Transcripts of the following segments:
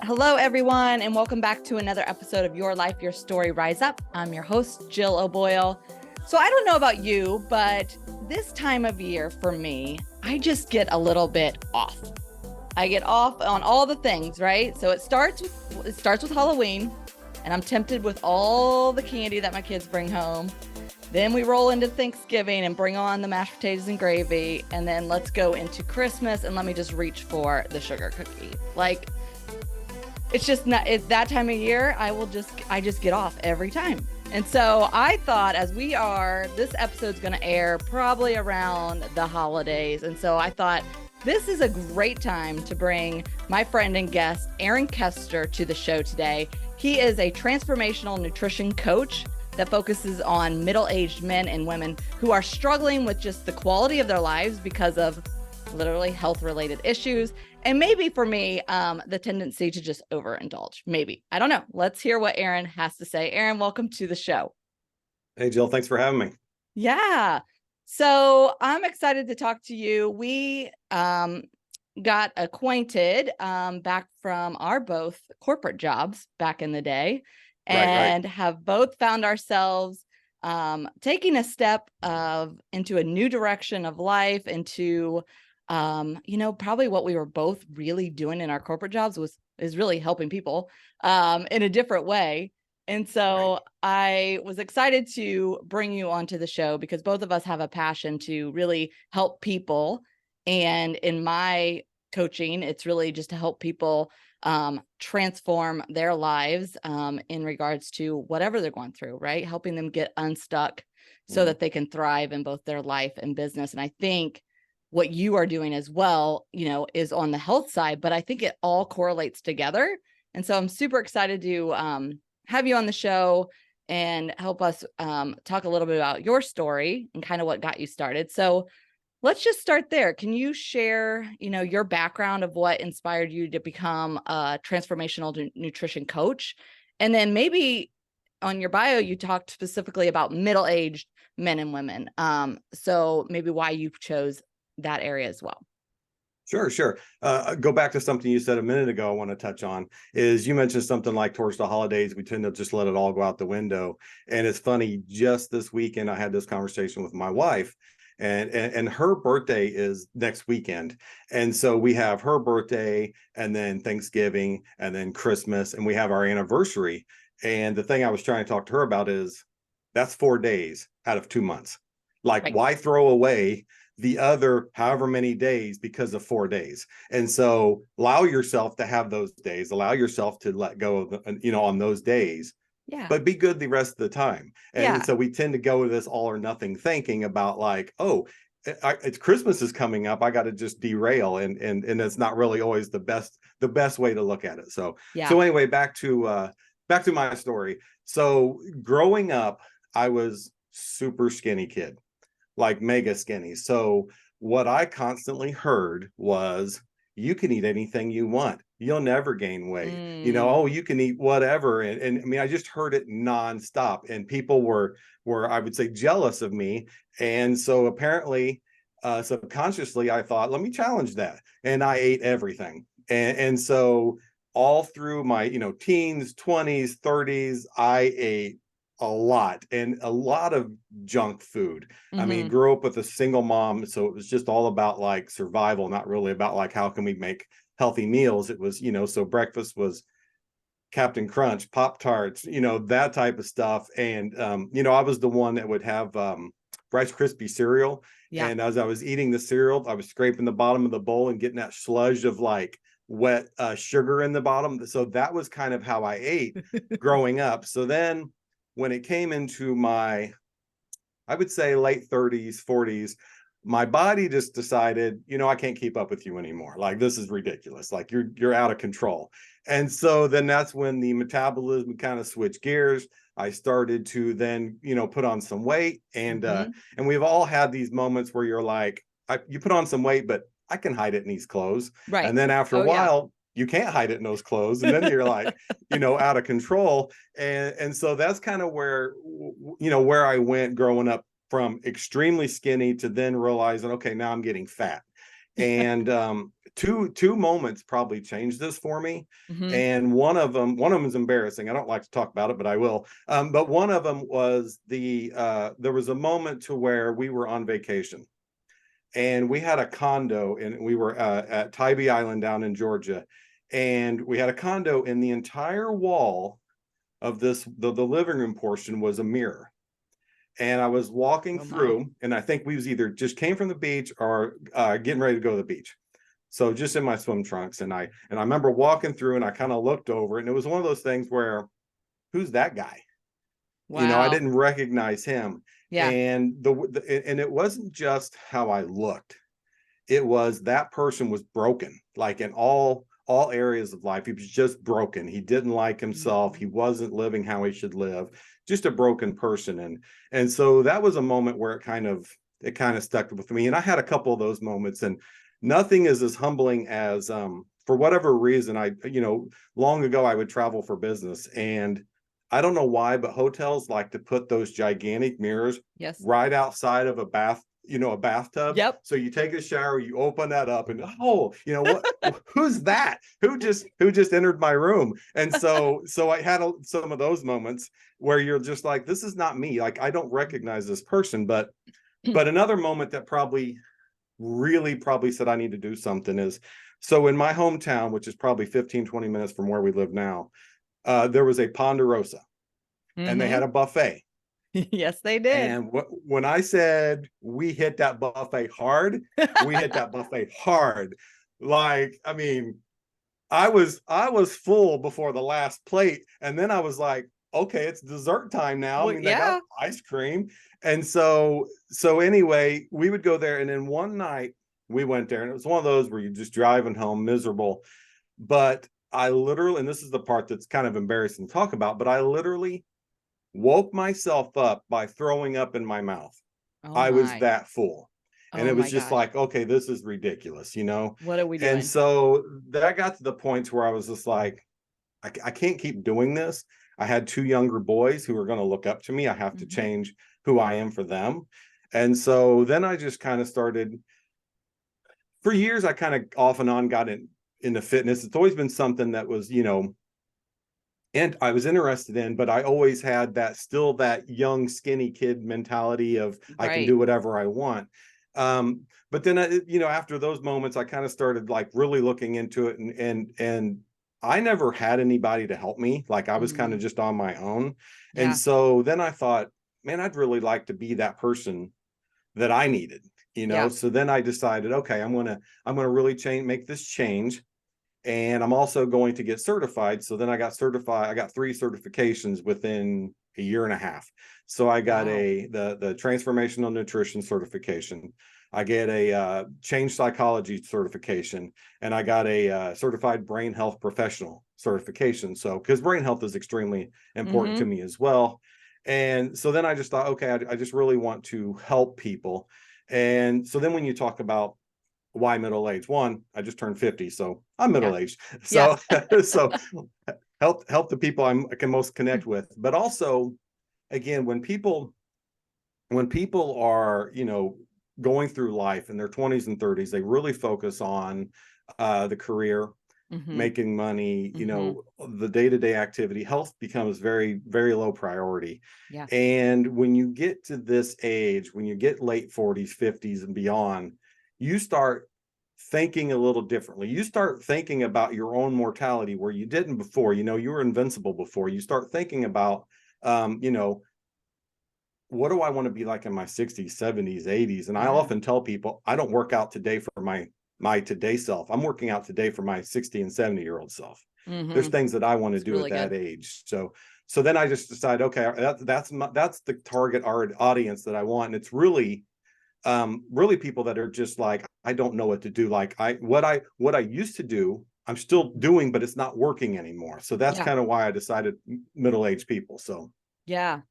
Hello, everyone, and welcome back to another episode of Your Life, Your Story, Rise Up. I'm your host, Jill O'Boyle. So I don't know about you, but this time of year for me, I just get a little bit off. I get off on all the things, right? So it starts with Halloween, and I'm tempted with all the candy that my kids bring home. Then we roll into Thanksgiving and bring on the mashed potatoes and gravy, and then let's go into Christmas and let me just reach for the sugar cookie. Like, it's just not, it's that time of year. I just get off every time. And so I thought this episode's going to air probably around the holidays. And so I thought this is a great time to bring my friend and guest, Kester, to the show today. He is a transformational nutrition coach that focuses on middle-aged men and women who are struggling with just the quality of their lives because of literally health-related issues. And maybe for me, the tendency to just overindulge. Maybe. I don't know. Let's hear what Aaron has to say. Aaron, welcome to the show. Hey, Jill. Thanks for having me. Yeah. So I'm excited to talk to you. We got acquainted back from our both corporate jobs back in the day and have both found ourselves taking a step into a new direction of life, into probably what we were both really doing in our corporate jobs is really helping people in a different way. And so I was excited to bring you onto the show because both of us have a passion to really help people. And in my coaching, it's really just to help people transform their lives in regards to whatever they're going through, right? Helping them get unstuck so that they can thrive in both their life and business. And I think what you are doing as well, is on the health side, but I think it all correlates together. And so I'm super excited to have you on the show and help us talk a little bit about your story and kind of what got you started. So let's just start there. Can you share, your background of what inspired you to become a transformational nutrition coach? And then maybe on your bio, you talked specifically about middle-aged men and women. So maybe why you chose that area as well. Sure. Go back to something you said a minute ago. I want to touch on is you mentioned something like towards the holidays, we tend to just let it all go out the window. And it's funny, just this weekend, I had this conversation with my wife and her birthday is next weekend. And so we have her birthday and then Thanksgiving and then Christmas, and we have our anniversary. And the thing I was trying to talk to her about is that's 4 days out of 2 months. Like, why throw away the other however many days because of 4 days? And so allow yourself to have those days, allow yourself to let go of, on those days, but be good the rest of the time. And so we tend to go to this all or nothing thinking about like, it's Christmas is coming up, I got to just derail. And it's not really always the best way to look at it. So anyway, back to my story. So growing up, I was super skinny kid, like mega skinny. So what I constantly heard was, you can eat anything you want, you'll never gain weight. You can eat whatever. And I mean, I just heard it nonstop. And people were, I would say, jealous of me. And so apparently, subconsciously, I thought, let me challenge that. And I ate everything. And so all through my, teens, 20s, 30s, I ate a lot of junk food. I mean, grew up with a single mom, so it was just all about like survival, not really about like how can we make healthy meals. It was, so breakfast was Captain Crunch, Pop-Tarts, that type of stuff. And I was the one that would have Rice Krispie cereal. And as I was eating the cereal, I was scraping the bottom of the bowl and getting that sludge of like wet sugar in the bottom. So that was kind of how I ate growing up. So then when it came into my, I would say late 30s, 40s, my body just decided, I can't keep up with you anymore. Like, this is ridiculous. Like, you're out of control. And so then that's when the metabolism kind of switched gears. I started to then, put on some weight. And we've all had these moments where you're like, you put on some weight, but I can hide it in these clothes. Right. And then after a while, you can't hide it in those clothes. And then you're like, out of control. And so that's kind of where I went growing up, from extremely skinny to then realizing, okay, now I'm getting fat. And two moments probably changed this for me. Mhm. And one of them is embarrassing. I don't like to talk about it, but I will. But one of them was there was a moment to where we were on vacation, and we had a condo, and we were at Tybee Island down in Georgia, and we had a condo, and the entire wall of the living room portion was a mirror. And I was walking Oh my. through, and I think we was either just came from the beach or getting ready to go to the beach. So just in my swim trunks, and I remember walking through, and I kind of looked over, and it was one of those things where, who's that guy? I Wow. didn't recognize him. Yeah. And and it wasn't just how I looked. It was that person was broken, like in all areas of life. He was just broken. He didn't like himself. Mhm. He wasn't living how he should live. Just a broken person. And so that was a moment where it kind of stuck with me. And I had a couple of those moments, and nothing is as humbling as for whatever reason, long ago I would travel for business, and I don't know why, but hotels like to put those gigantic mirrors Yes. right outside of a bathtub. Yep. So you take a shower, you open that up, and what? Who's that? Who just entered my room? And so I had some of those moments where you're just like, this is not me. Like, I don't recognize this person. But another moment that probably said I need to do something is, so in my hometown, which is probably 15-20 minutes from where we live now, there was a Ponderosa, and they Mhm. had a buffet. Yes, they did. And when I said we hit that buffet hard, we hit that buffet hard. Like, I mean, I was full before the last plate, and then I was like, okay, it's dessert time now. I Well, mean, they got yeah. ice cream. And so anyway, we would go there, and then one night we went there, and it was one of those where you're just driving home miserable. But I literally, and this is the part that's kind of embarrassing to talk about, but I literally woke myself up by throwing up in my mouth. Oh I was my. that full. And Oh it was my just gosh. like, okay, this is ridiculous. What are we And doing? so that got to the point where I was just like, I can't keep doing this. I had two younger boys who are going to look up to me. I have to Mhm. change who I am for them. And so then I just kind of started, for years, I kind of off and on got into fitness. It's always been something that was, and I was interested in, but I always had that young, skinny kid mentality of I can Right. do whatever I want. But then, after those moments, I kind of started like really looking into it, and I never had anybody to help me. Like, I was kind Mm. of just on my own. And Yeah. so then I thought, man, I'd really like to be that person that I needed. Yeah. So then I decided, okay, I'm gonna really make this change, and I'm also going to get certified. So then I got certified. I got 3 certifications within a year and a half. So I got Wow. the Transformational Nutrition certification. I get a change psychology certification, and I got a certified brain health professional certification. So, because brain health is extremely important to Mhm. me as well. And so then I just thought, okay, I just really want to help people. And so then when you talk about why middle age, one, I just turned 50, so I'm Yeah. middle aged. Yeah. So so help the people I can most connect with. But also, again, when people are going through life in their 20s and 30s, they really focus on the career, Mhm. making money, Mhm. the day-to-day activity. Health becomes very, very low priority. Yeah. And when you get to this age, when you get late 40s, 50s and beyond, you start thinking a little differently. You start thinking about your own mortality where you didn't before. You were invincible before. You start thinking about um, you know, what do I want to be like in my 60s, 70s, 80s? And I Yeah. often tell people, I don't work out today for my today self. I'm working out today for my 60 and 70-year-old self. There's Mhm. things that I want to It's do at really that good. age. So then I just decide, okay, that's the target audience that I want. And it's really people that are just like, I don't know what to do. Like, what I used to do, I'm still doing, but it's not working anymore. So that's Yeah. kind of why I decided middle-aged people. So Yeah.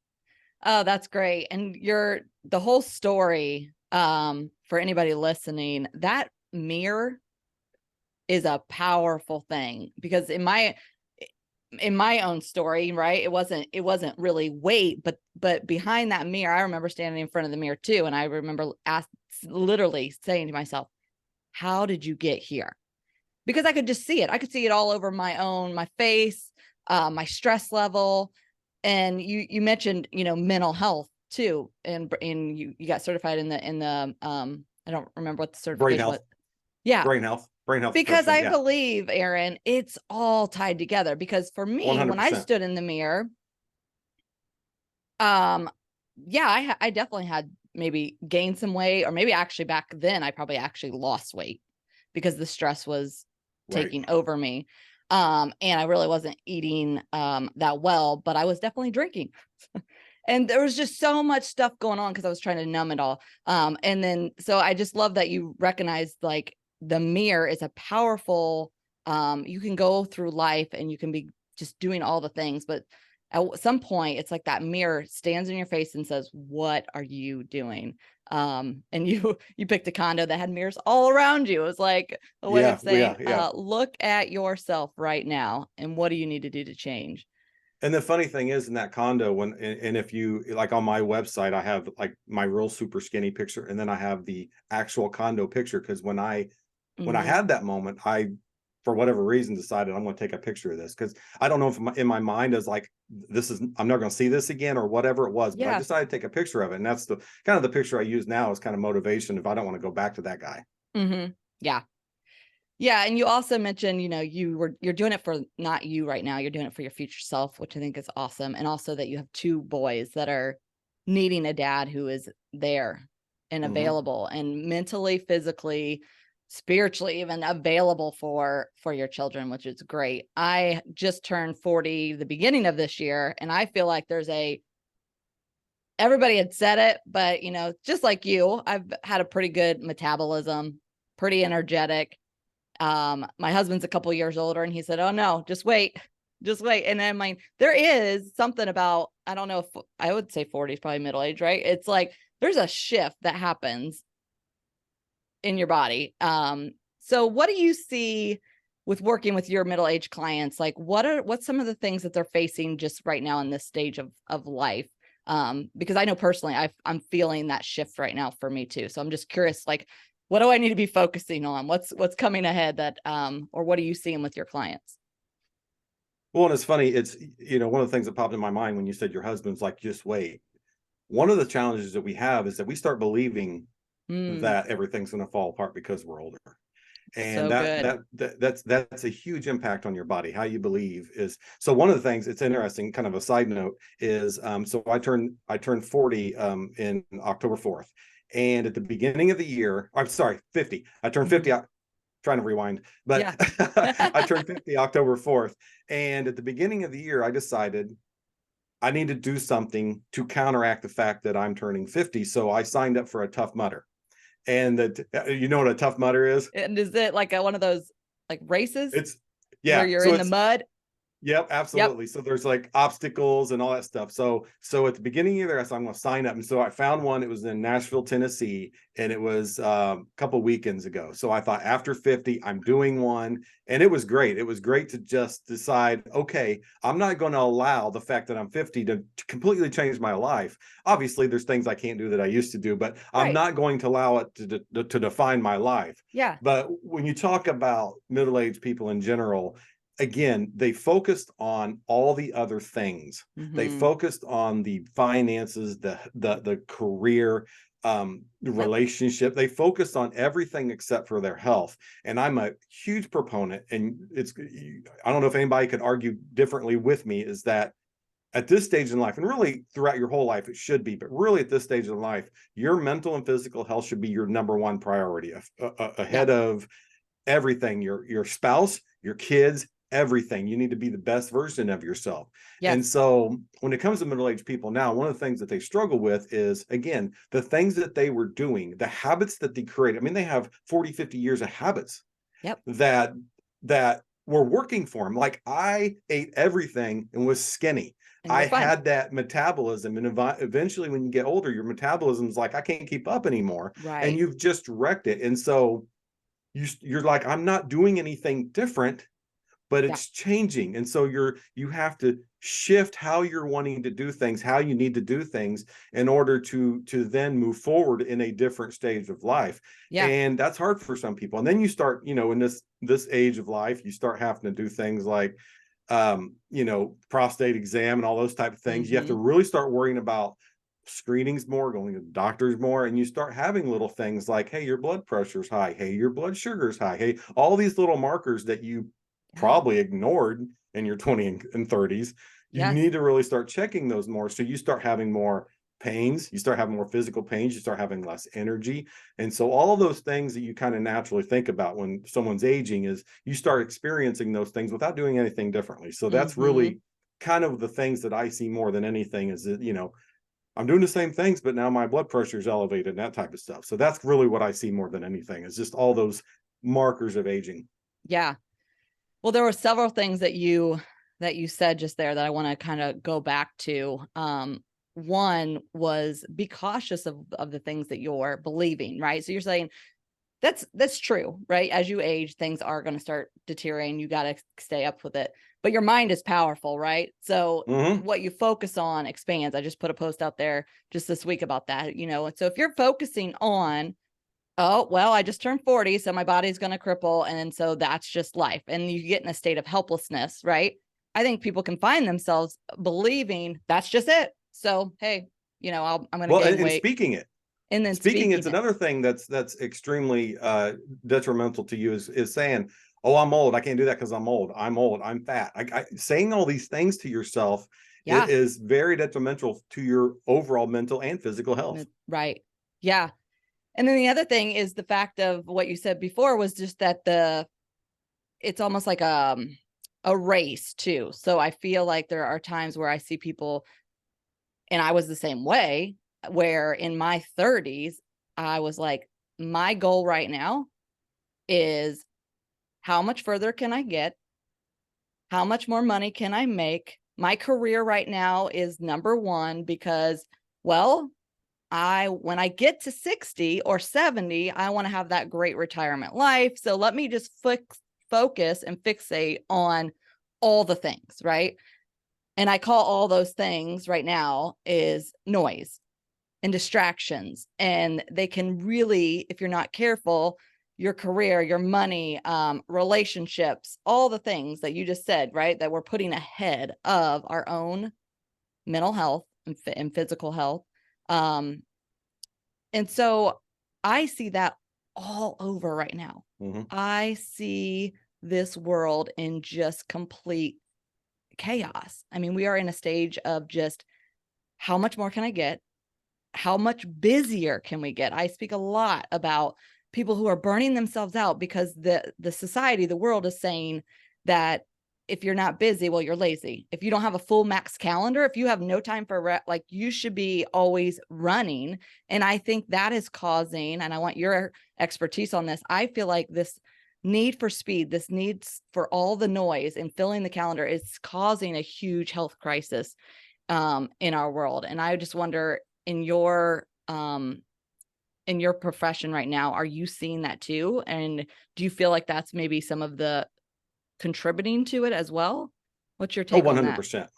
Oh, that's great. And the whole story, for anybody listening, that mirror is a powerful thing, because in my own story, right, it wasn't really weight, but behind that mirror, I remember standing in front of the mirror too, and I remember literally saying to myself, how did you get here? because I could just see it. I could see it all over my face, my stress level. And you mentioned, mental health too. And you got certified in the I don't remember what the Brain certification was. health, Yeah. brain health Because professional. I Yeah. believe, Aaron, it's all tied together. Because for me, when I 100%. stood in the mirror, yeah, I definitely had maybe gained some weight, or maybe actually back then I probably actually lost weight because the stress was Right. taking over me. And I really wasn't eating that well, but I was definitely drinking. And there was just so much stuff going on because I was trying to numb it all. And then so I just love that you recognize like the mirror is a powerful, you can go through life and you can be just doing all the things, but at some point it's like that mirror stands in your face and says, what are you doing? And you picked a condo that had mirrors all around you. It was like a way of saying, look at yourself right now and what do you need to do to change? And the funny thing is in that condo, and if you like on my website, I have like my real super skinny picture, and then I have the actual condo picture. Because when I had that moment, I, for whatever reason, decided I'm going to take a picture of this, because I don't know if in my mind is like, I'm not going to see this again or whatever it was, but I decided to take a picture of it. And that's the kind of the picture I use now as kind of motivation if I don't want to go back to that guy. Yeah. Yeah. And you also mentioned, you're doing it for not you right now. You're doing it for your future self, which I think is awesome. And also that you have 2 boys that are needing a dad who is there and available and mentally, physically, spiritually, even available for your children, which is great. I just turned 40 the beginning of this year, and I feel like everybody had said it, but just like you, I've had a pretty good metabolism, pretty energetic. My husband's a couple years older, and he said, oh no, just wait. And then there is something about, I don't know if I would say 40 is probably middle age, right? It's like, there's a shift that happens in your body. So what do you see with working with your middle-aged clients? Like what's some of the things that they're facing just right now in this stage of life? Because I know personally, I'm feeling that shift right now for me too. So I'm just curious, like, what do I need to be focusing on? What's coming ahead that, or what are you seeing with your clients? Well, and it's funny, it's, one of the things that popped in my mind when you said your husband's like, just wait. One of the challenges that we have is that we start believing that everything's going to fall apart because we're older. And So that's a huge impact on your body. How you believe is, so one of the things, it's interesting, kind of a side note is, so I turned 40 in October 4th. And at the beginning of the year, I'm sorry, 50. I turned 50. Trying to rewind, but Yeah. I turned 50 October 4th. And at the beginning of the year, I decided I need to do something to counteract the fact that I'm turning 50. So I signed up for a Tough Mudder. And you know what a Tough Mudder is? And is it like one of those like races It's, where yeah. you're So in the mud? yep, Yep. absolutely. So there's like obstacles and all that stuff. So at the beginning of there, I said, I'm going to sign up. And so I found one. It was in Nashville, Tennessee, and it was a couple weekends ago. So I thought after 50, I'm doing one. And it was great. It was great to just decide, okay, I'm not going to allow the fact that I'm 50 to completely change my life. Obviously, there's things I can't do that I used to do, but I'm not going to allow it to define my life. Yeah. But when you talk about middle-aged people in general, again, they focused on all the other things. They focused on the finances, the career, the relationship. They focused on everything except for their health. And I'm a huge proponent, and I don't know if anybody could argue differently with me, is that at this stage in life, and really throughout your whole life, it should be, but really at this stage of life, your mental and physical health should be your number one priority, ahead of everything. Your spouse, your kids, everything. You need to be the best version of yourself. Yes. And so when it comes to middle-aged people now, one of the things that they struggle with is, again, the things that they were doing, the habits that they create. I mean, they have 40, 50 years of habits that were working for them. Like, I ate everything and was skinny. I had that metabolism, and eventually when you get older, your metabolism's like, I can't keep up anymore. Right. And you've just wrecked it. And so you're like, I'm not doing anything different, but it's changing. And so you have to shift how you're wanting to do things, how you need to do things in order to then move forward in a different stage of life. Yeah. And that's hard for some people. And then you start, in this age of life, you start having to do things like prostate exam and all those type of things. You have to really start worrying about screenings more, going to doctors more, and you start having little things like, hey, your blood pressure's high, hey, your blood sugar's high, hey, all these little markers that you probably ignored in your 20s and 30s. You Yes. need to really start checking those more. So you start having more pains, you start having more physical pains, you start having less energy. And so all of those things that you kind of naturally think about when someone's aging, is you start experiencing those things without doing anything differently. So that's really kind of the things that I see more than anything, is that, I'm doing the same things, but now my blood pressure is elevated and that type of stuff. So that's really what I see more than anything, is just all those markers of aging. Yeah. Well, there were several things that you said just there that I want to kind of go back to. One was, be cautious of the things that you're believing, right? So you're saying that's true, right? As you age, things are going to start deteriorating. You got to stay up with it. But your mind is powerful, right? So what you focus on expands. I just put a post out there just this week about that, And so if you're focusing on, oh, well, I just turned 40, so my body's going to cripple, and so that's just life, and you get in a state of helplessness, right? I think people can find themselves believing that's just it. So, hey, I'm going to gain weight. And then speaking, it's it. another thing that's extremely detrimental to you, is saying, oh, I'm old, I can't do that because I'm old, I'm fat. Saying all these things to yourself is very detrimental to your overall mental and physical health. Right. Yeah. And then the other thing is the fact of what you said before was just that it's almost like a race too. So I feel like there are times where I see people, and I was the same way, where in my 30s, I was like, my goal right now is, how much further can I get? How much more money can I make? My career right now is number one, because, well, when I get to 60 or 70, I want to have that great retirement life. So let me just focus and fixate on all the things, right? And I call all those things right now is noise and distractions. And they can really, if you're not careful, your career, your money, relationships, all the things that you just said, right? That we're putting ahead of our own mental health and physical health. And so I see that all over right now. I see this world in just complete chaos. I mean, we are in a stage of just, how much more can I get? How much busier can we get? I speak a lot about people who are burning themselves out because the society, the world is saying that if you're not busy, well, you're lazy. If you don't have a full max calendar, if you have no time for like, you should be always running. And I think that is causing, and I want your expertise on this, I feel like this need for speed, this needs for all the noise and filling the calendar is causing a huge health crisis in our world. And I just wonder, in your profession right now, are you seeing that too? And do you feel like that's maybe some of the contributing to it as well? What's your take on that? 100%.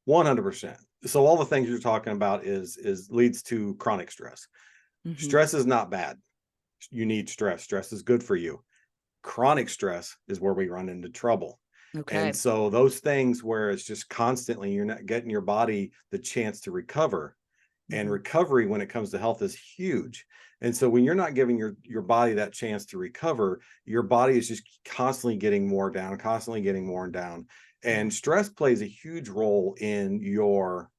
100%. So all the things you're talking about is leads to chronic stress. Stress is not bad. You need stress. Stress is good for you. Chronic stress is where we run into trouble. Okay. And so those things where it's just constantly, you're not getting your body the chance to recover. And recovery when it comes to health is huge. And so when you're not giving your body that chance to recover, your body is just constantly getting worn down. And stress plays a huge role in your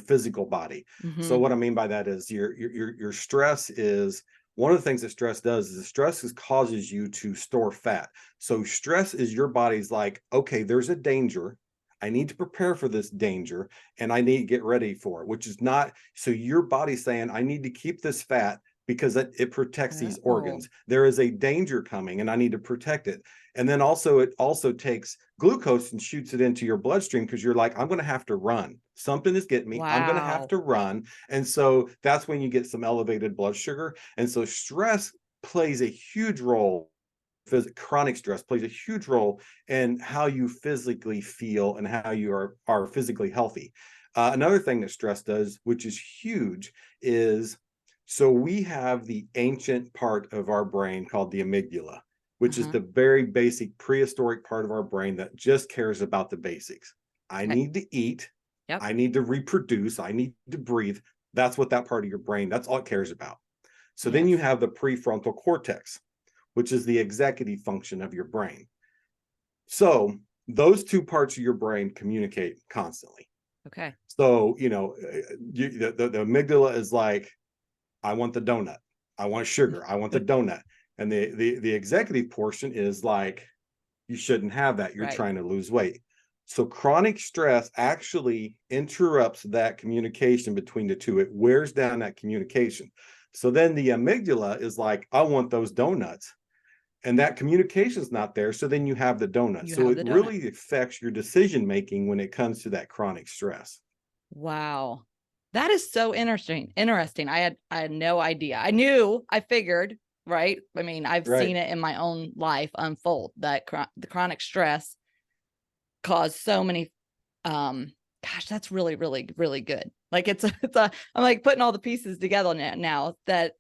physical body. So what I mean by that is your stress is, one of the things that stress does is causes you to store fat. So stress is your body's like, okay, there's a danger. I need to prepare for this danger and I need to get ready for it, which is not, so your body's saying, I need to keep this fat because it protects these organs. There is a danger coming and I need to protect it. And then it also takes glucose and shoots it into your bloodstream because you're like, I'm going to have to run. Something is getting me. Wow. I'm going to have to run. And so that's when you get some elevated blood sugar. And so stress plays a huge role chronic stress plays a huge role in how you physically feel and how you are physically healthy. Another thing that stress does, which is huge, is so we have the ancient part of our brain called the amygdala, which is the very basic prehistoric part of our brain that just cares about the basics. I need to eat. Yep. I need to reproduce. I need to breathe. That's what that part of your brain, that's all it cares about. So then you have the prefrontal cortex, which is the executive function of your brain. So those two parts of your brain communicate constantly. Okay. So, the amygdala is like, I want the donut. I want sugar. I want the donut. And the executive portion is like, you shouldn't have that. You're trying to lose weight. So chronic stress actually interrupts that communication between the two. It wears down that communication. So then the amygdala is like, I want those donuts. And that communication is not there. So then you have the donut. So it really affects your decision making when it comes to that chronic stress. Wow. That is so interesting. I had no idea. I figured, right? I mean, I've seen it in my own life unfold, that the chronic stress caused so many, gosh, that's really, really, really good. Like I'm like putting all the pieces together now that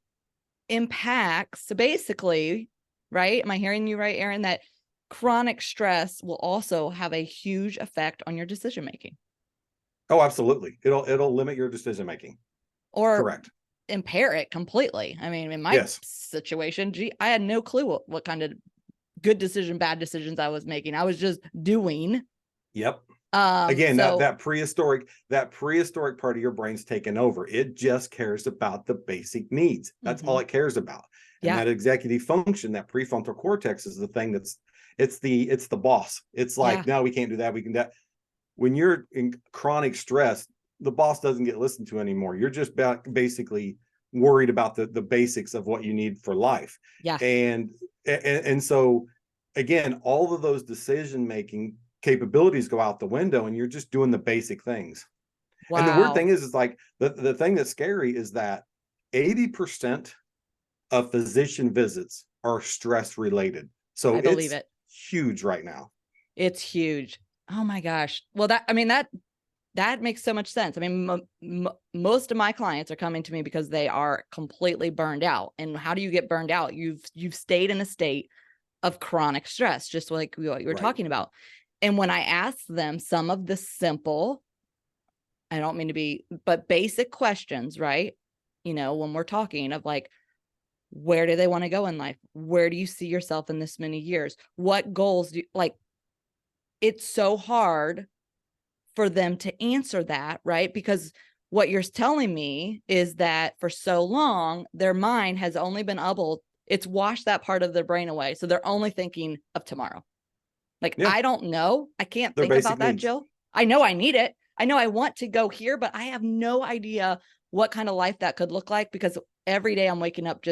impacts. So basically, right? Am I hearing you right, Aaron? That chronic stress will also have a huge effect on your decision making. Oh, absolutely. It'll limit your decision making. Or correct. Impair it completely. I mean, in my situation, I had no clue what kind of good decision, bad decisions I was making. I was just doing. Yep. Again, that prehistoric part of your brain's taken over. It just cares about the basic needs. That's all it cares about. And that executive function, that prefrontal cortex, is the thing it's the boss. It's like, no, we can't do that. We can do that. When you're in chronic stress, the boss doesn't get listened to anymore. You're just basically worried about the basics of what you need for life. Yeah. And so again, all of those decision making capabilities go out the window, and you're just doing the basic things. Wow. And the weird thing is like the thing that's scary is that 80% of physician visits are stress related. So I believe it's huge right now. It's huge. Oh my gosh. Well, that makes so much sense. I mean, most of my clients are coming to me because they are completely burned out. And how do you get burned out? You've stayed in a state of chronic stress, just like what you were talking about. And when I ask them some of the simple, I don't mean to be, but basic questions, right? When we're talking of like, where do they want to go in life? Where do you see yourself in this many years? What goals do you like? It's so hard for them to answer that, right? Because what you're telling me is that for so long, their mind has only been able, it's washed that part of their brain away. So they're only thinking of tomorrow. Like, I don't know. I can't think about that, Jill. I know I need it. I know I want to go here, but I have no idea what kind of life that could look like, because every day I'm waking up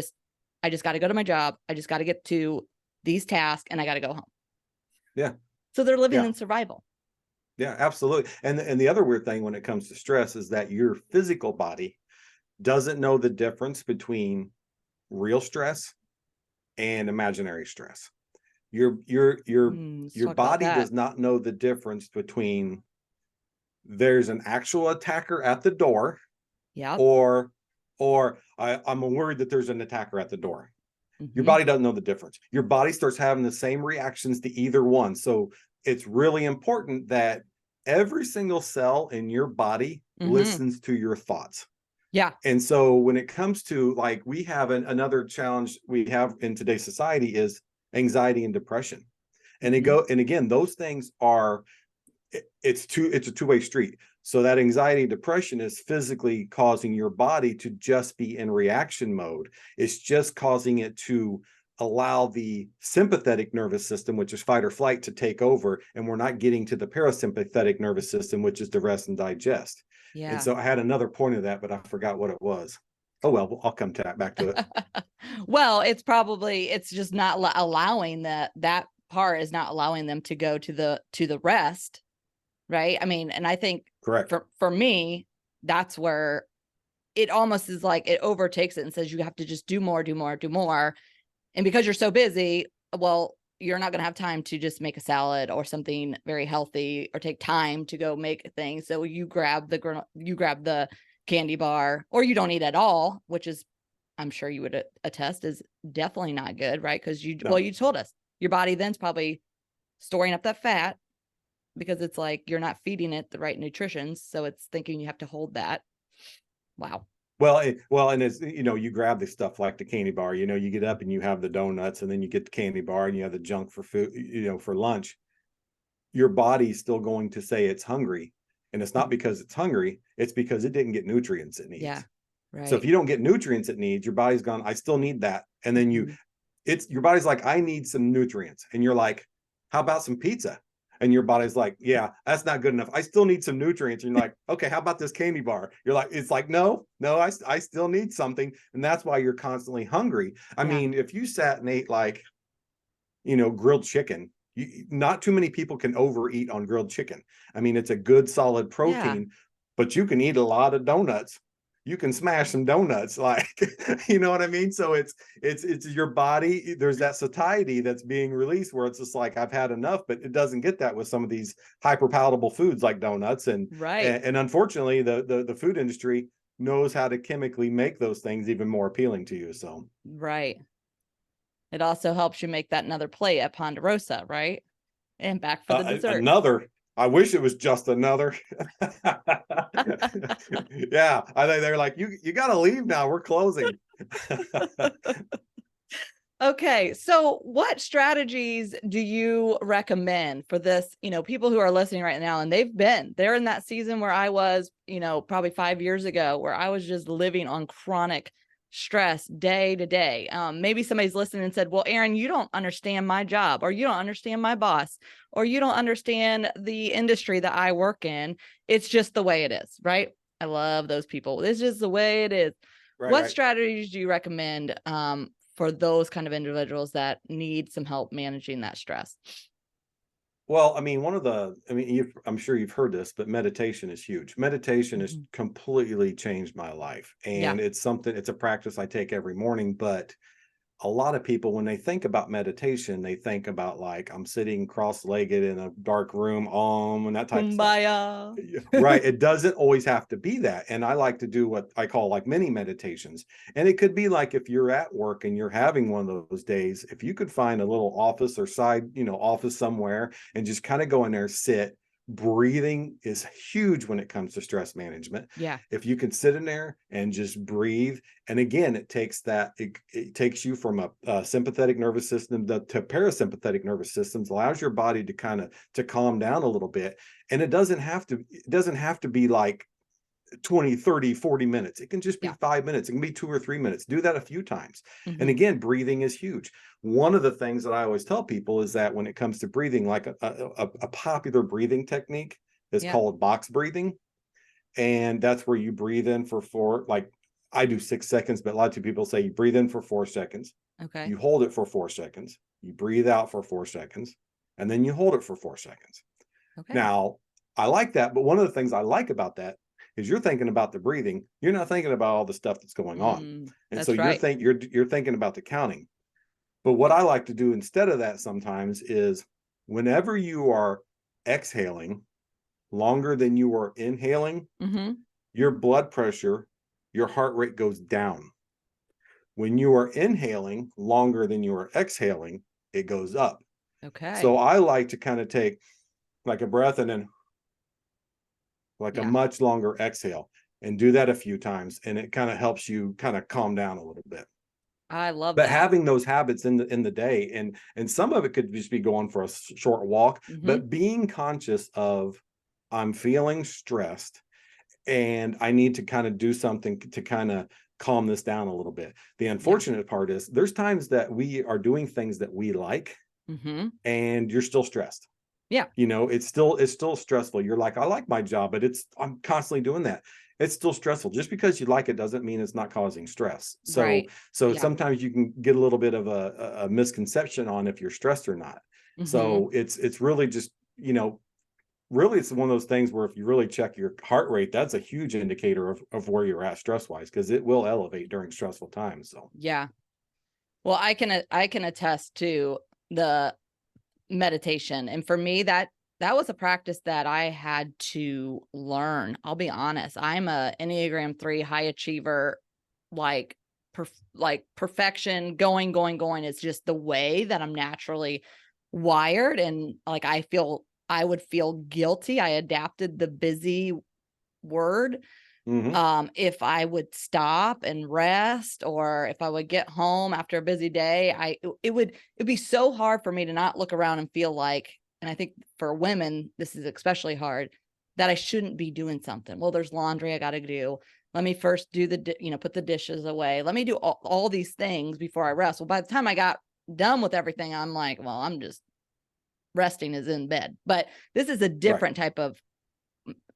I just got to go to my job. I just got to get to these tasks and I got to go home. Yeah. So they're living in survival. Yeah, absolutely. And the other weird thing when it comes to stress is that your physical body doesn't know the difference between real stress and imaginary stress. Your body does not know the difference between there's an actual attacker at the door, or I'm worried that there's an attacker at the door. Your body doesn't know the difference. Your body starts having the same reactions to either one. So it's really important that every single cell in your body listens to your thoughts. Yeah. And so when it comes to, like, we have another challenge we have in today's society is anxiety and depression. And again, those things are, it's a two-way street. So that anxiety and depression is physically causing your body to just be in reaction mode. It's just causing it to allow the sympathetic nervous system, which is fight or flight, to take over. And we're not getting to the parasympathetic nervous system, which is to rest and digest. Yeah. And so I had another point of that, but I forgot what it was. Oh, well, I'll come back to it. Well, it's just not allowing that part is not allowing them to go to the rest. Right. I mean, and I think for me, that's where it almost is like it overtakes it and says you have to just do more. And because you're so busy, well, you're not going to have time to just make a salad or something very healthy or take time to go make things. So you grab the candy bar, or you don't eat at all, which is, I'm sure you would attest, is definitely not good, right? Because No. you told us your body then's probably storing up that fat because it's like you're not feeding it the right nutrition. So it's thinking you have to hold that. Wow. Well, and it's, you grab the stuff like the candy bar, you get up and you have the donuts, and then you get the candy bar and you have the junk for food, for lunch. Your body's still going to say it's hungry. And it's not because it's hungry, it's because it didn't get nutrients it needs. Yeah. Right. So if you don't get nutrients it needs, your body's gone, I still need that. And then your body's like, I need some nutrients. And you're like, how about some pizza? And your body's like, yeah, that's not good enough. I still need some nutrients. And you're like, okay, how about this candy bar? You're like, it's like, no, I still need something. And that's why you're constantly hungry. I mean, if you sat and ate like, grilled chicken, not too many people can overeat on grilled chicken. I mean, it's a good solid protein, but you can eat a lot of donuts. You can smash some donuts, like, you know what I mean? So it's your body. There's that satiety that's being released where it's just like, I've had enough, but it doesn't get that with some of these hyper palatable foods like donuts. And unfortunately, the food industry knows how to chemically make those things even more appealing to you. So, right. It also helps you make that another plate at Ponderosa, right? And back for the dessert. Another. I wish it was just another. Yeah, I think they're like, you got to leave now. We're closing. Okay, so what strategies do you recommend for this? People who are listening right now, and they're in that season where I was, probably 5 years ago, where I was just living on chronic stress day to day. Maybe somebody's listening and said, well, Aaron, you don't understand my job, or you don't understand my boss, or you don't understand the industry that I work in. It's just the way it is, right? I love those people. It's just the way it is. What strategies do you recommend for those kind of individuals that need some help managing that stress? Well, I mean, I'm sure you've heard this, but meditation is huge. Meditation has completely changed my life. And it's a practice I take every morning. But a lot of people, when they think about meditation, they think about like, I'm sitting cross-legged in a dark room, and that type of stuff. Right. It doesn't always have to be that. And I like to do what I call like mini meditations. And it could be like, if you're at work and you're having one of those days, if you could find a little office or side, office somewhere and just kind of go in there, sit. Breathing is huge when it comes to stress management. Yeah. If you can sit in there and just breathe. And again, it takes you from a sympathetic nervous system to parasympathetic nervous systems, allows your body to calm down a little bit. And it doesn't have to be like 20, 30, 40 minutes. It can just be 5 minutes. It can be 2 or 3 minutes. Do that a few times. And again, breathing is huge. One of the things that I always tell people is that when it comes to breathing, like a popular breathing technique is called box breathing. And that's where you breathe in for 4, like I do 6 seconds, but a lot of people say you breathe in for 4 seconds. Okay. You hold it for 4 seconds. You breathe out for 4 seconds. And then you hold it for 4 seconds. Okay. Now, I like that. But one of the things I like about that is you're thinking about the breathing. You're not thinking about all the stuff that's going on. And so you're thinking about the counting. But what I like to do instead of that sometimes is whenever you are exhaling longer than you are inhaling, your blood pressure, your heart rate goes down. When you are inhaling longer than you are exhaling, it goes up. Okay. So I like to kind of take like a breath and then like a much longer exhale, and do that a few times. And it kind of helps you kind of calm down a little bit. I love that. But having those habits in the day, and some of it could just be going for a short walk, but being conscious of, I'm feeling stressed and I need to kind of do something to kind of calm this down a little bit. The unfortunate part is there's times that we are doing things that we like and you're still stressed. Yeah. It's still stressful. You're like, I like my job, but I'm constantly doing that. It's still stressful. Just because you like it doesn't mean it's not causing stress. So sometimes you can get a little bit of a misconception on if you're stressed or not. So it's really just, really it's one of those things where if you really check your heart rate, that's a huge indicator of where you're at stress wise, because it will elevate during stressful times. So yeah. Well, I can attest to the meditation. And for me, that was a practice that I had to learn. I'll be honest. I'm a Enneagram 3 high achiever, like perfection, going. It's just the way that I'm naturally wired. And like, I would feel guilty. I adapted the busy word. If I would stop and rest, or if I would get home after a busy day, it'd be so hard for me to not look around and feel like, and I think for women, this is especially hard, that I shouldn't be doing something. Well, there's laundry I got to do. Let me first do put the dishes away. Let me do all these things before I rest. Well, by the time I got done with everything, I'm like, well, I'm just resting is in bed. But this is a different type of,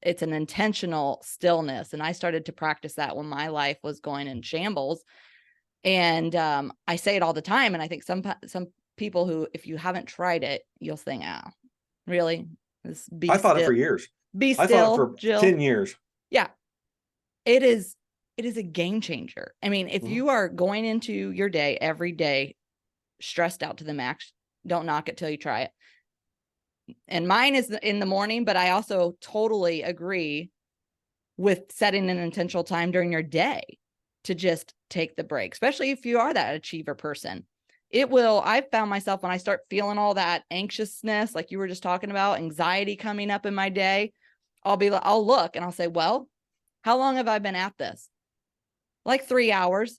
it's an intentional stillness. And I started to practice that when my life was going in shambles. And I say it all the time. And I think some people who, if you haven't tried it, you'll think, oh, really? I thought it for years. Be still, I thought it for Jill. 10 years. Yeah. It is a game changer. I mean, if you are going into your day every day stressed out to the max, don't knock it till you try it. And mine is in the morning, but I also totally agree with setting an intentional time during your day to just take the break, especially if you are that achiever person. I've found myself when I start feeling all that anxiousness, like you were just talking about, anxiety coming up in my day, I'll look and I'll say, well, how long have I been at this? Like 3 hours.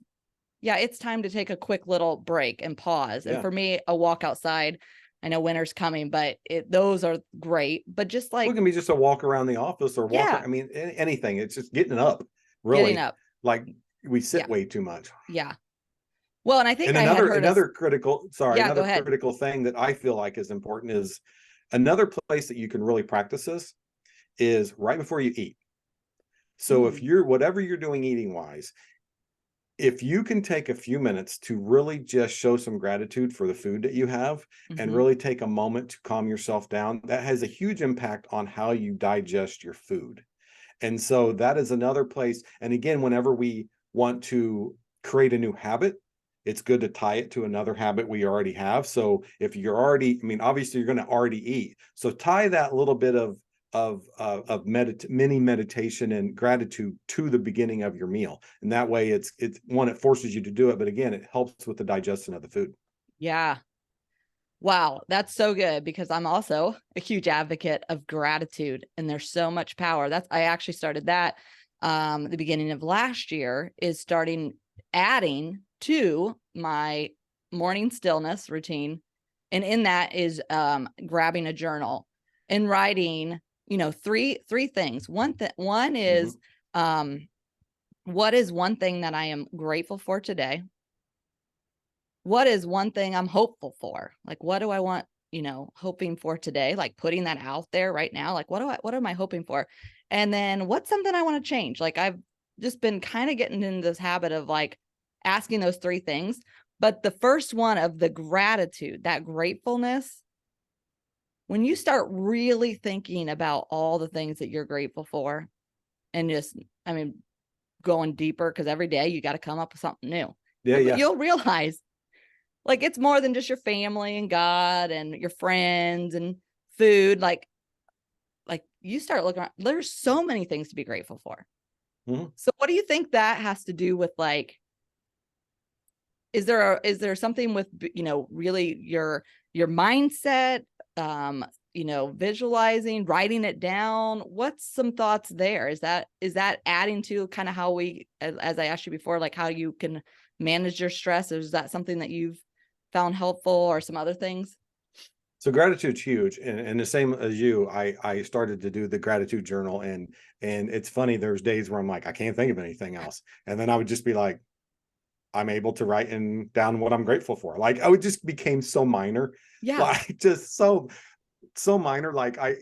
Yeah, it's time to take a quick little break and pause. And for me, a walk outside, I know winter's coming, but those are great. But just like, it can be just a walk around the office or walk. I mean, anything. It's just getting up. Really, getting up. Like we sit way too much. Yeah. Well, and I think another critical thing that I feel like is important is another place that you can really practice this is right before you eat. So if you're, whatever you're doing eating wise, if you can take a few minutes to really just show some gratitude for the food that you have and really take a moment to calm yourself down, that has a huge impact on how you digest your food. And so that is another place. And again, whenever we want to create a new habit, it's good to tie it to another habit we already have. So if you're already, I mean, obviously you're going to already eat. So tie that little bit of mini meditation and gratitude to the beginning of your meal. And that way it's one, it forces you to do it. But again, it helps with the digestion of the food. Yeah. Wow. That's so good, because I'm also a huge advocate of gratitude, and there's so much power. I actually started that the beginning of last year, is adding to my morning stillness routine. And in that is grabbing a journal and writing, three things. One is, what is one thing that I am grateful for today? What is one thing I'm hopeful for? Like, what do I want, hoping for today? Like putting that out there right now. Like, what am I hoping for? And then what's something I want to change? Like, I've just been kind of getting into this habit of like asking those three things. But the first one of the gratitude, that gratefulness, when you start really thinking about all the things that you're grateful for, and just, going deeper, because every day you got to come up with something new. You'll realize, like, it's more than just your family and God and your friends and food. Like you start looking around, there's so many things to be grateful for. So what do you think that has to do with, like, is there something with, really your mindset, visualizing, writing it down? What's some thoughts there? Is that adding to kind of how we, as I asked you before, like how you can manage your stress? Is that something that you've found helpful, or some other things? So gratitude's huge. And the same as you, I started to do the gratitude journal, and it's funny, there's days where I'm like, I can't think of anything else. And then I would just be like, I'm able to write down what I'm grateful for. Like, I would just became so minor. Yeah. Like just so minor. Like a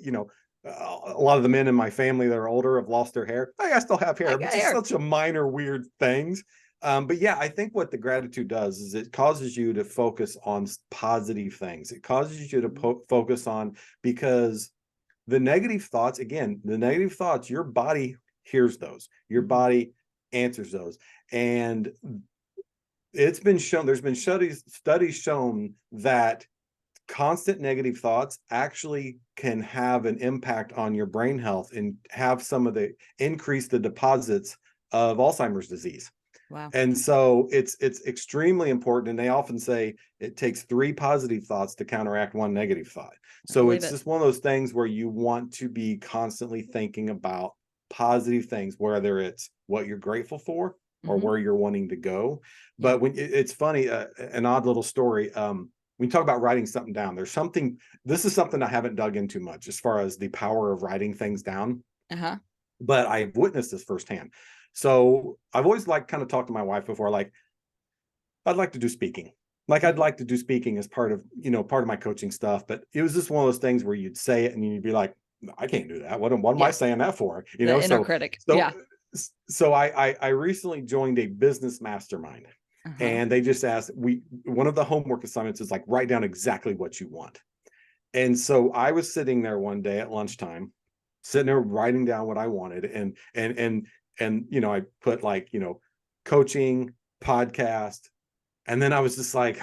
lot of the men in my family that are older have lost their hair. I still have hair, but just such a minor, weird things. But yeah, I think what the gratitude does is it causes you to focus on positive things. It causes you to focus on, because the negative thoughts, your body hears those, your body answers those. And it's been shown, there's been studies shown that constant negative thoughts actually can have an impact on your brain health and have some of the increase the deposits of Alzheimer's disease. Wow. And so it's extremely important. And they often say it takes 3 positive thoughts to counteract 1 negative thought. I So believe it's it. just one of those things where you want to be constantly thinking about positive things, whether it's what you're grateful for or Hmm. where you're wanting to go. Yeah. But when it's funny, an odd little story. When you talk about writing something down, this is something I haven't dug into much as far as the power of writing things down, Uh-huh. but I've witnessed this firsthand. So I've always like kind of talked to my wife before, like, I'd like to do speaking. Like I'd Hmm. like to do speaking as part of, part of my coaching stuff. But it was just one of those things where you'd say it and you'd be like, I can't do that. What am I Yeah. saying that for? The inner critic. So Yeah. so I recently joined a business mastermind, Uh-huh. and they just asked, one of the homework assignments is like, write down exactly what you want. And so I was sitting there one day at lunchtime, sitting there writing down what I wanted. And I put like, coaching, podcast. And then I was just like,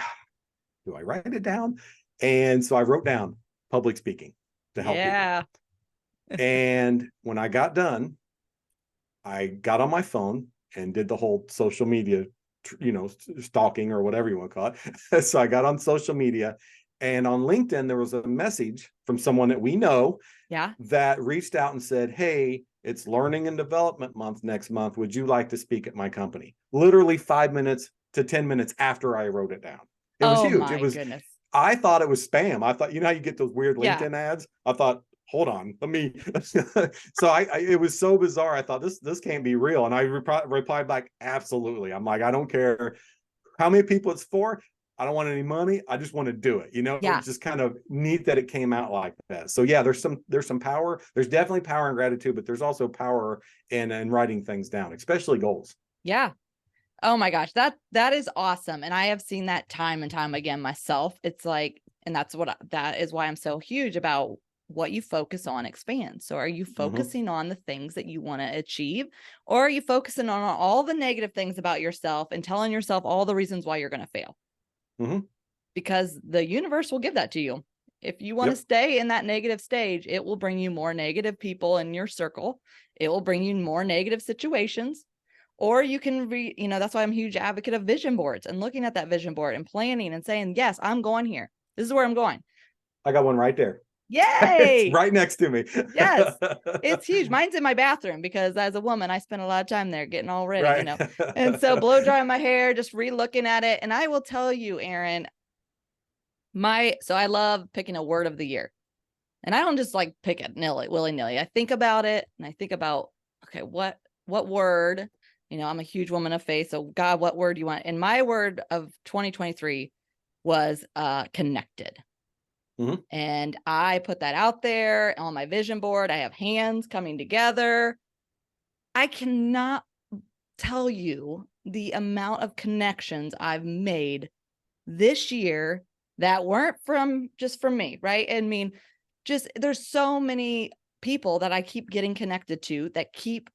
do I write it down? And so I wrote down public speaking to help people. Yeah. And when I got done, I got on my phone and did the whole social media, stalking or whatever you want to call it. So I got on social media, and on LinkedIn, there was a message from someone that we know Yeah. that reached out and said, hey, it's Learning and Development Month next month. Would you like to speak at my company? Literally 5 minutes to 10 minutes after I wrote it down. It was Oh huge. my goodness. I thought it was spam. I thought, how you get those weird Yeah. LinkedIn ads? I thought, hold on, let me. So it was so bizarre. I thought this can't be real. And I replied back, absolutely. I'm like, I don't care how many people it's for. I don't want any money. I just want to do it. Yeah. It's just kind of neat that it came out like that. So yeah, there's some power. There's definitely power in gratitude, but there's also power in writing things down, especially goals. Yeah. Oh my gosh, that is awesome. And I have seen that time and time again myself. It's like, and that is why I'm so huge about what you focus on expands. So are you Mm-hmm. focusing on the things that you want to achieve, or are you focusing on all the negative things about yourself and telling yourself all the reasons why you're going to fail? Mm-hmm. Because the universe will give that to you. If you want to Yep. stay in that negative stage, it will bring you more negative people in your circle. It will bring you more negative situations. Or you can that's why I'm a huge advocate of vision boards and looking at that vision board and planning and saying, yes, I'm going here. This is where I'm going. I got one right there. It's Yay. right next to me. Yes. It's huge. Mine's in my bathroom because as a woman, I spend a lot of time there getting all ready, Right. And so blow drying my hair, just re-looking at it. And I will tell you, Aaron, so I love picking a word of the year. And I don't just like pick it willy-nilly. I think about it and I think about, okay, what word, I'm a huge woman of faith. So God, what word do you want? And my word of 2023 was connected. Mm-hmm. And I put that out there on my vision board. I have hands coming together. I cannot tell you the amount of connections I've made this year that weren't from me, right? I mean, just there's so many people that I keep getting connected to that keep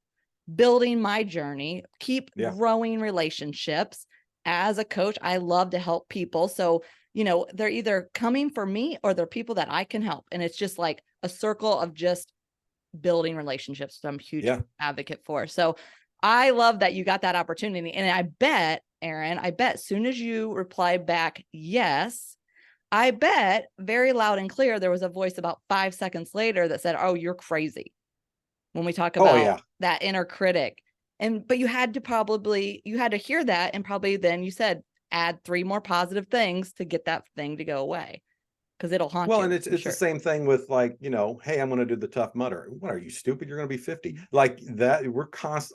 building my journey, keep Yeah. growing relationships. As a coach, I love to help people. So, they're either coming for me or they're people that I can help. And it's just like a circle of just building relationships that I'm a huge Yeah. advocate for. So I love that you got that opportunity. And I bet, Aaron, as soon as you replied back, yes, I bet very loud and clear, there was a voice about 5 seconds later that said, oh, you're crazy. When we talk Oh about yeah. that inner critic. But you had to hear that. And probably then you said, add 3 more positive things to get that thing to go away. Because it'll haunt Well, you. and it's I'm the sure. same thing with like, hey, I'm going to do the Tough Mudder. What are you, stupid? You're going to be 50 like that.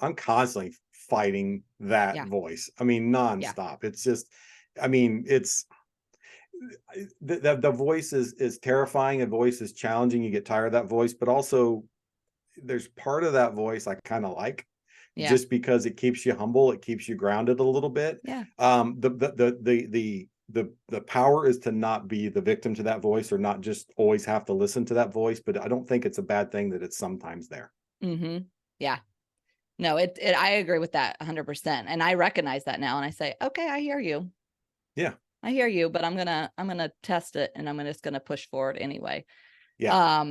I'm constantly fighting that Yeah. voice. I mean, Yeah. nonstop. It's just, I mean, it's the voice is terrifying. A voice is challenging. You get tired of that voice, but also there's part of that voice I kind of like, Yeah. just because it keeps you humble, it keeps you grounded a little bit. Yeah. The power is to not be the victim to that voice, or not just always have to listen to that voice. But I don't think it's a bad thing that it's sometimes there. Mm-hmm. Yeah. No, I agree with that 100%. And I recognize that now. And I say, okay, I hear you. Yeah. I hear you, but I'm gonna test it, and I'm just gonna push forward anyway. Yeah.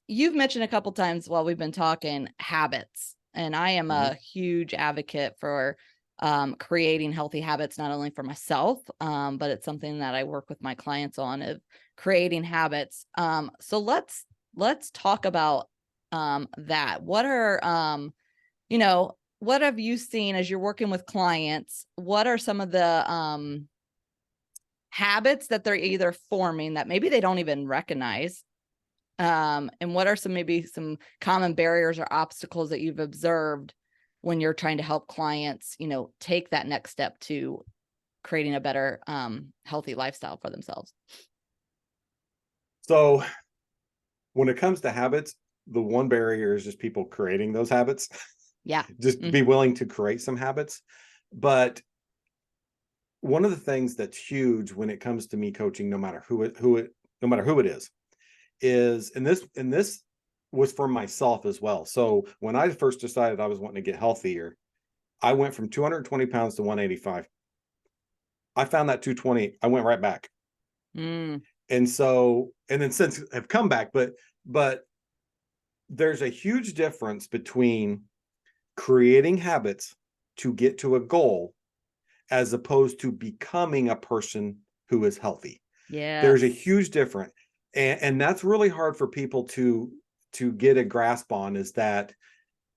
You've mentioned a couple times while we've been talking habits, and I am Mhm. a huge advocate for creating healthy habits, not only for myself, but it's something that I work with my clients on, of creating habits. So let's talk about that. What are what have you seen as you're working with clients? What are some of the habits that they're either forming that maybe they don't even recognize? And what are maybe some common barriers or obstacles that you've observed when you're trying to help clients, take that next step to creating a better, healthy lifestyle for themselves? So when it comes to habits, the one barrier is just people creating those habits. Yeah. Just Mm, be willing to create some habits. But one of the things that's huge when it comes to me coaching, no matter who it is, and this was for myself as well. So when I first decided I was wanting to get healthier, I went from 220 pounds to 185. I found that 220, I went right back. mm, And then since I've come back, but there's a huge difference between creating habits to get to a goal as opposed to becoming a person who is healthy. There's a yes. huge difference. And that's really hard for people to get a grasp on, is that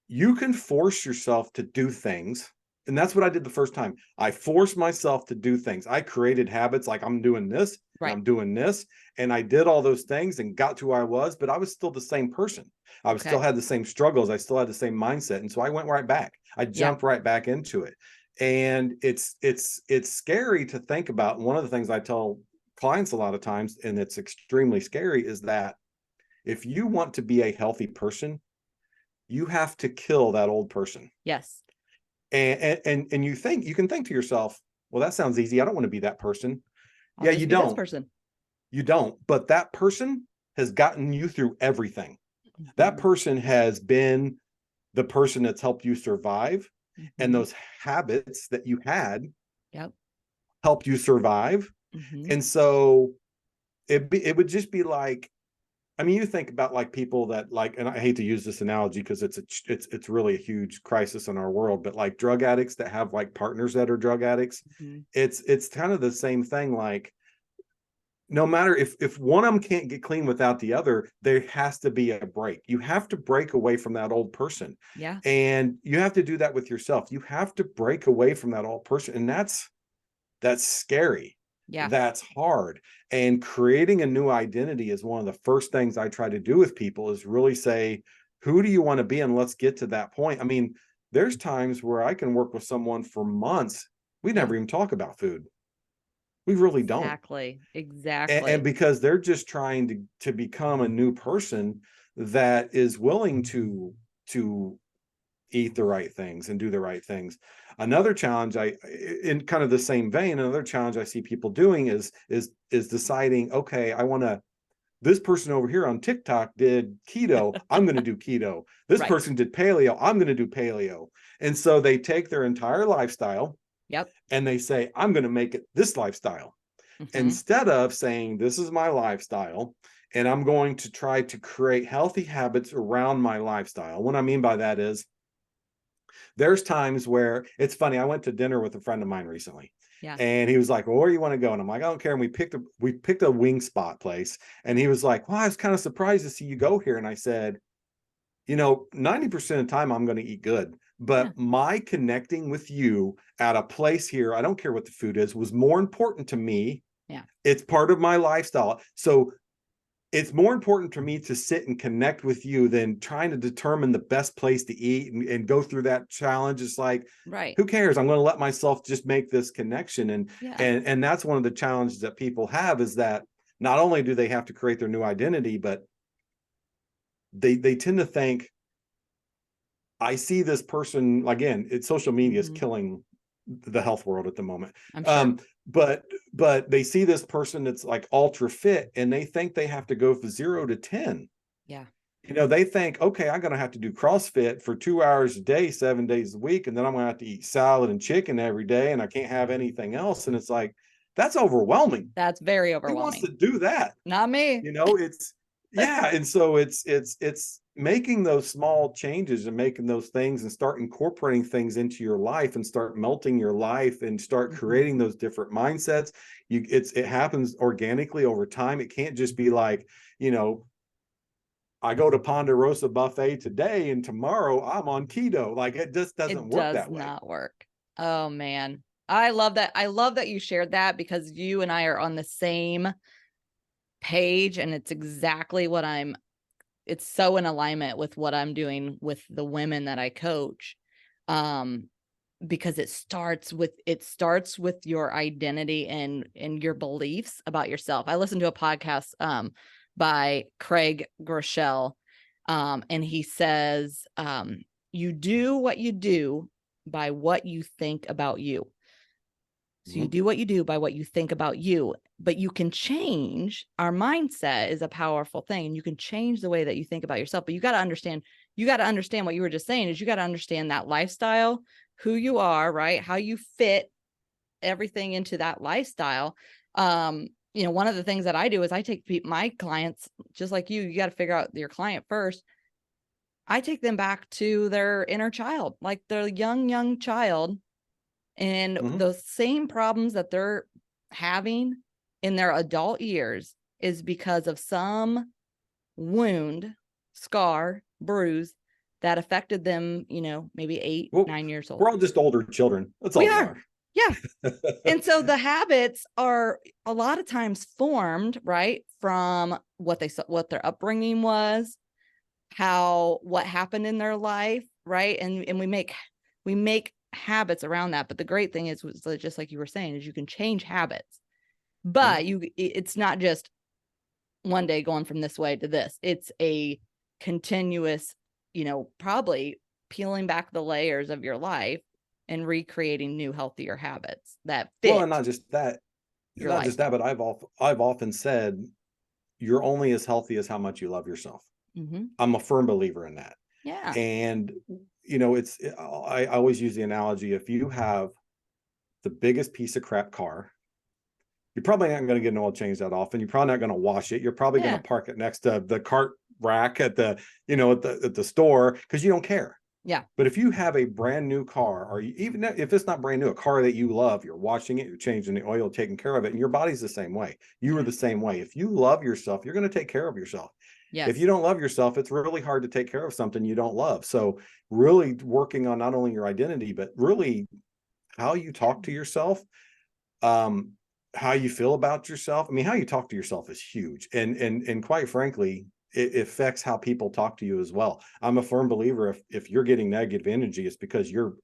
you can force yourself to do things. And that's what I did the first time. I forced myself to do things. I created habits like I'm doing this and Right. I'm doing this. And I did all those things and got to where I was, but I was still the same person. I was still Okay. had the same struggles. I still had the same mindset. And so I went right back. I Yeah. jumped right back into it. And it's scary to think about. One of the things I tell clients a lot of times, and it's extremely scary, is that if you want to be a healthy person, you have to kill that old person. Yes. And you can think to yourself, well, that sounds easy. I don't want to be that person. I'll Yeah, just you be this don't. person. You don't. But that person has gotten you through everything. That Mhm. person has been the person that's helped you survive. And Mhm. those habits that you had Yep. helped you survive. Mhm. And so it would just be like, I mean, you think about like people that like, and I hate to use this analogy because it's really a huge crisis in our world, but like drug addicts that have like partners that are drug addicts, Mhm. it's kind of the same thing. Like, no matter if one of them can't get clean without the other, there has to be a break. You have to break away from that old person, Yeah. and you have to do that with yourself. You have to break away from that old person, and that's scary. Yeah. That's hard. And creating a new identity is one of the first things I try to do with people, is really say, who do you want to be? And let's get to that point. I mean, there's times where I can work with someone for months. We Yeah. never even talk about food. We really don't. Exactly. And Exactly. because they're just trying to become a new person that is willing to eat the right things and do the right things. Another challenge, in kind of the same vein, another challenge I see people doing is deciding, okay, I want to, this person over here on TikTok did keto, I'm going to do keto. This Right. person did paleo, I'm going to do paleo. And so they take their entire lifestyle Yep. and they say, I'm going to make it this lifestyle, Mhm. instead of saying, this is my lifestyle and I'm going to try to create healthy habits around my lifestyle. What I mean by that is, there's times where it's funny. I went to dinner with a friend of mine recently, Yeah. and he was like, well, where do you want to go? And I'm like, I don't care. And we picked a wing spot place. And he was like, well, I was kind of surprised to see you go here. And I said, 90% of the time I'm going to eat good, Yeah. but my connecting with you at a place here, I don't care what the food is, was more important to me. Yeah. It's part of my lifestyle. So it's more important for me to sit and connect with you than trying to determine the best place to eat and go through that challenge. It's like, Right. who cares? I'm going to let myself just make this connection. And Yeah. and that's one of the challenges that people have, is that not only do they have to create their new identity, but they tend to think, I see this person, again, it's social media is Mhm. killing the health world at the moment. I'm sure. Um, but they see this person that's like ultra fit and they think they have to go from 0 to 10. Yeah. They think, okay, I'm going to have to do CrossFit for 2 hours a day, 7 days a week. And then I'm going to have to eat salad and chicken every day. And I can't have anything else. And it's like, That's overwhelming. That's very Who wants overwhelming. to do that? Not me. You know, it's yeah. And so it's making those small changes and making those things and start incorporating things into your life and start melting your life and start creating those different mindsets. It happens organically over time. It can't just be like, you know, I go to Ponderosa buffet today and tomorrow I'm on keto. Like it just doesn't It work does that way. not work. Oh man. I love that. I love that you shared that, because you and I are on the same page, and it's exactly what it's so in alignment with what I'm doing with the women that I coach. Because it starts with your identity and your beliefs about yourself. I listened to a podcast by Craig Groeschel, and he says, you do what you do by what you think about you. So you do what you do by what you think about you, but you can change. Our mindset is a powerful thing, and you can change the way that you think about yourself. But you got to understand what you were just saying is you got to understand that lifestyle, who you are, right? How you fit everything into that lifestyle. One of the things that I do is I take my clients, just like you got to figure out your client first. I take them back to their inner child, like their young child. And those same problems that they're having in their adult years is because of some wound, scar, bruise that affected them, maybe 8, 9 years old. We're all just older children. That's all we are. Yeah. And so the habits are a lot of times formed, right, from what their upbringing was, what happened in their life, right? And we make habits around that. But the great thing is just like you were saying, is you can change habits, but it's not just one day going from this way to this. It's a continuous, probably peeling back the layers of your life and recreating new, healthier habits that fit. Well, and not just that, but I've often said, you're only as healthy as how much you love yourself. I'm a firm believer in that. Yeah. And I always use the analogy, if you have the biggest piece of crap car, you're probably not going to get an oil change that often. You're probably not going to wash it. You're probably going to park it next to the cart rack at the store because you don't care. Yeah. But if you have a brand new car, or even if it's not brand new, a car that you love, you're washing it, you're changing the oil, taking care of it, and your body's the same way. You are the same way. If you love yourself, you're going to take care of yourself. Yes. If you don't love yourself, it's really hard to take care of something you don't love. So really working on not only your identity, but really how you talk to yourself, how you feel about yourself. I mean, how you talk to yourself is huge. And quite frankly, it affects how people talk to you as well. I'm a firm believer, if you're getting negative energy, it's because you're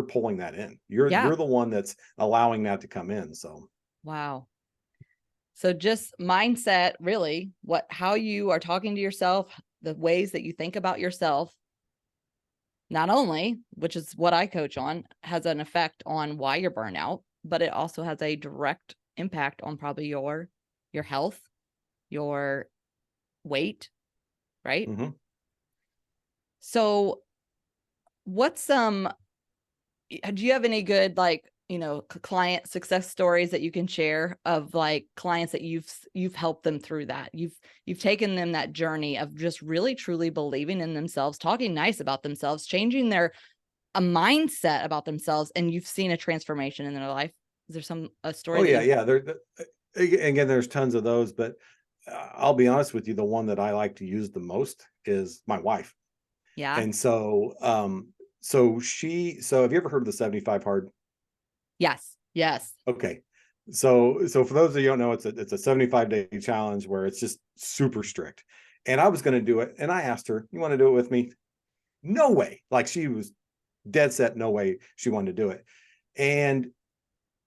pulling that in. You're the one that's allowing that to come in. So wow. So just mindset, really, how you are talking to yourself, the ways that you think about yourself, not only, which is what I coach on, has an effect on why you're burnt out, but it also has a direct impact on probably your health, your weight, right? So do you have any good, client success stories that you can share of clients that you've helped them through that? You've taken them that journey of just really truly believing in themselves, talking nice about themselves, changing a mindset about themselves, and you've seen a transformation in their life. Is there a story? Oh yeah. Again, there's tons of those, but I'll be honest with you, the one that I like to use the most is my wife. Yeah. And so so have you ever heard of the 75 hard? Yes. Okay. So for those of you who don't know, it's a 75-day challenge where it's just super strict. And I was going to do it, and I asked her, "You want to do it with me?" No way. Like, she was dead set, no way she wanted to do it. And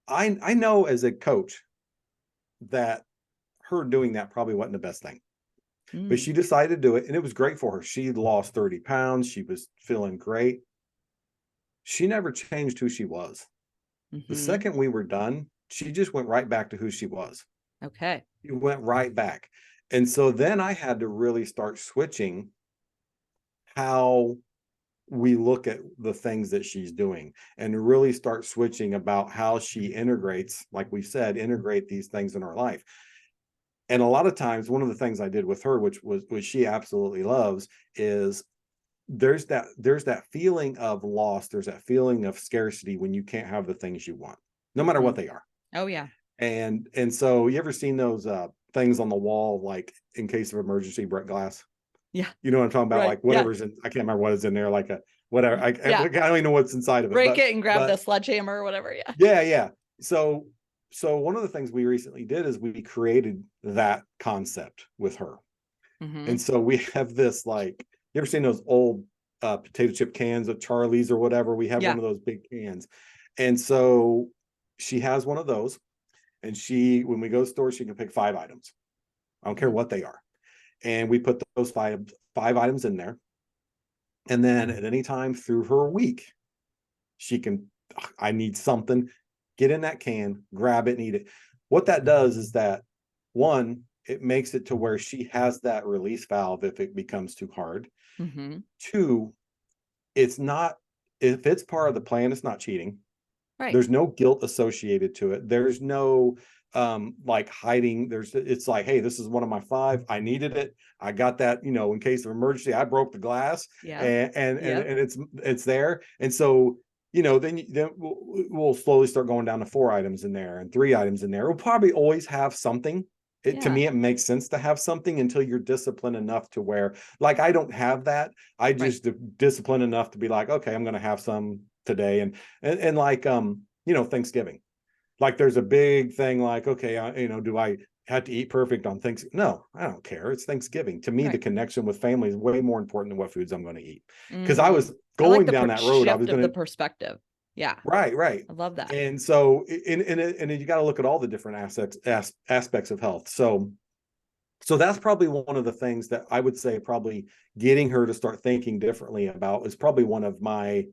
I know as a coach that her doing that probably wasn't the best thing. But she decided to do it, and it was great for her. She lost 30 pounds. She was feeling great. She never changed who she was. The second we were done, she just went right back to who she was. Okay. She went right back. And so then I had to really start switching how we look at the things that she's doing and really start switching about how she integrates, like we said, integrate these things in our life. And a lot of times, one of the things I did with her, which she absolutely loves, is there's that feeling of loss. There's that feeling of scarcity when you can't have the things you want, no matter what they are. Oh yeah. And so you ever seen those things on the wall, like in case of emergency, break glass? Yeah. You know what I'm talking about? Right. Like whatever's in, I can't remember what is in there, like a whatever. I don't even know what's inside of it. Break it and grab the sledgehammer or whatever. Yeah. Yeah. So one of the things we recently did is we created that concept with her. And so we have this, like, you ever seen those old potato chip cans of Charlie's or whatever? We have one of those big cans. And so she has one of those. And when we go to the store, she can pick 5 items. I don't care what they are. And we put those five items in there. And then at any time through her week, she can, I need something, get in that can, grab it and eat it. What that does is that, one, it makes it to where she has that release valve if it becomes too hard. 2, it's not, if it's part of the plan, it's not cheating. Right. There's no guilt associated to it. There's no like hiding. It's like, hey, this is one of my 5. I needed it. I got that, in case of emergency. I broke the glass. Yeah. And it's there. And so, then we'll slowly start going down to 4 items in there and 3 items in there. We'll probably always have something. To me, it makes sense to have something until you're disciplined enough to where, like, I don't have that. I just disciplined enough to be like, okay, I'm going to have some today. And like, Thanksgiving, like there's a big thing like, okay, do I have to eat perfect on Thanksgiving? No, I don't care. It's Thanksgiving. To me, the connection with family is way more important than what foods I'm going to eat. Because I was going down that road. I was going to the perspective. Yeah. Right. I love that. And so, and you got to look at all the different aspects of health. So that's probably one of the things that I would say probably getting her to start thinking differently about is probably one of my,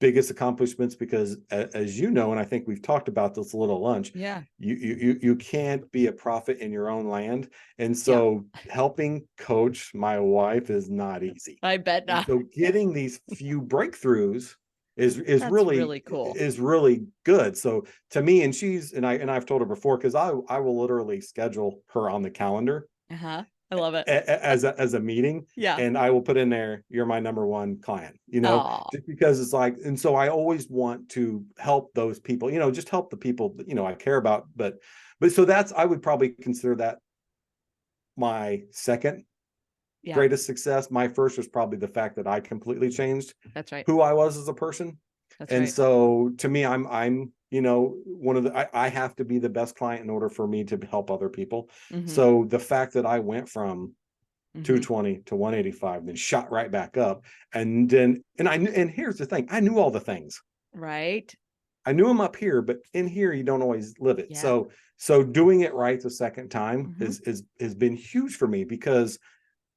biggest accomplishments, because as you know, and I think we've talked about this a little lunch. Yeah. You can't be a prophet in your own land. And so helping coach my wife is not easy. I bet not. So getting these few breakthroughs is really cool, is really good. So to me, and I've told her before, because I will literally schedule her on the calendar. I love it. As a meeting. Yeah. And I will put in there, you're my number 1 client, just because it's like, and so I always want to help those people, just help the people that, I care about. But so I would probably consider that my second greatest success. My first was probably the fact that I completely changed who I was as a person. So to me, I'm one of the, I have to be the best client in order for me to help other people. So the fact that I went from 220 to 185, then shot right back up. And here's the thing, I knew all the things. Right. I knew them up here, but in here, you don't always live it. Yeah. So doing it right the second time has been huge for me, because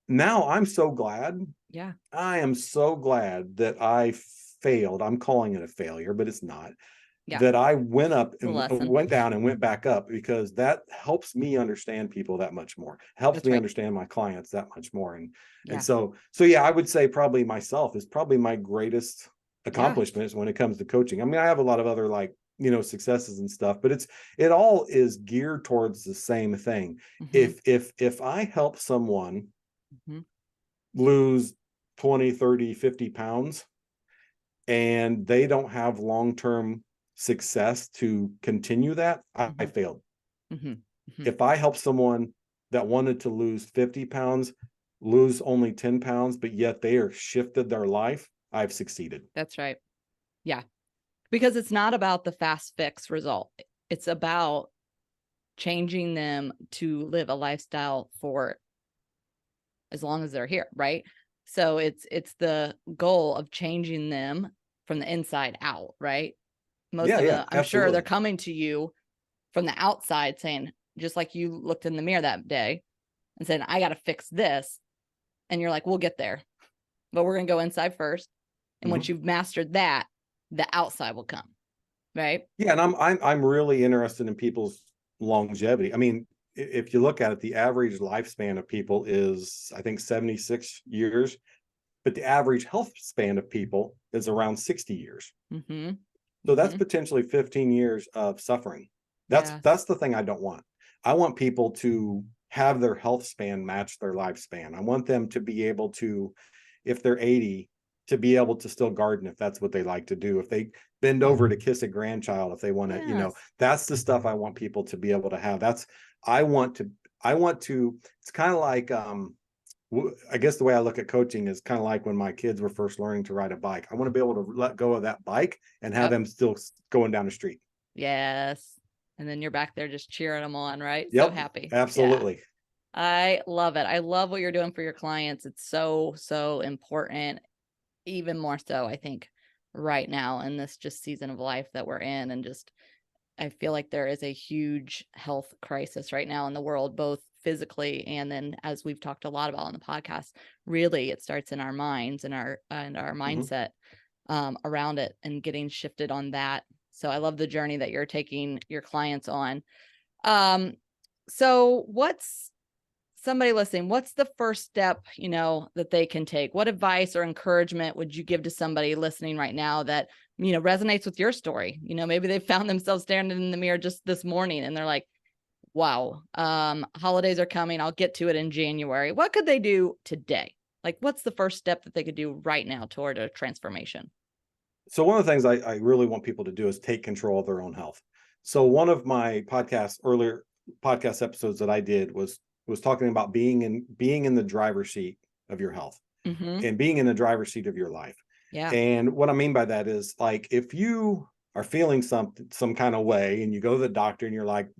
now I'm so glad. Yeah. I am so glad that I failed. I'm calling it a failure, but it's not. Yeah. That I went up and went down and went back up, because that helps me understand people that much more, helps me understand my clients that much more. And so yeah, I would say probably myself is probably my greatest accomplishments when it comes to coaching. I mean, I have a lot of other, like, successes and stuff, but it all is geared towards the same thing. If I help someone lose 20, 30, 50 pounds, and they don't have long-term success to continue that, I failed. If I help someone that wanted to lose 50 pounds, lose only 10 pounds, but yet they are shifted their life, I've succeeded. That's right. Yeah. Because it's not about the fast fix result. It's about changing them to live a lifestyle for as long as they're here. Right. So it's the goal of changing them from the inside out. Right. Most of them, I'm sure they're coming to you from the outside saying, just like you looked in the mirror that day and said, I got to fix this. And you're like, we'll get there, but we're going to go inside first. And once you've mastered that, the outside will come. Right. Yeah. And I'm really interested in people's longevity. I mean, if you look at it, the average lifespan of people is, I think, 76 years. but the average health span of people is around 60 years. Mm-hmm. So that's Mm-hmm. potentially 15 years of suffering. Yes. That's the thing I don't want. I want people to have their health span match their lifespan. I want them to be able to, if they're 80, to be able to still garden if that's what they like to do. If they bend over to kiss a grandchild, if they want to, Yes. that's the stuff I want people to be able to have. I want to, it's kind of like, I guess the way I look at coaching is kind of like when my kids were first learning to ride a bike. I want to be able to let go of that bike and have Yep. them still going down the street. Yes. And then you're back there just cheering them on, right? So Yep, happy. absolutely. Yeah. I love it. I love what you're doing for your clients. It's so, so important, even more so, I think, right now in this just season of life that we're in. And just, I feel like there is a huge health crisis right now in the world, both physically and then, as we've talked a lot about on the podcast, really it starts in our minds and our mindset around it and getting shifted on that. So I love the journey that you're taking your clients on. So what's somebody listening, what's the first step, that they can take? What advice or encouragement would you give to somebody listening right now that, resonates with your story? Maybe they found themselves standing in the mirror just this morning and they're like, wow, holidays are coming. I'll get to it in January. What could they do today? Like, what's the first step that they could do right now toward a transformation? So one of the things I really want people to do is take control of their own health. So one of my earlier podcast episodes that I did was talking about being in the driver's seat of your health Mm-hmm. and being in the driver's seat of your life. Yeah. And what I mean by that is, like, if you are feeling some kind of way and you go to the doctor and you're like,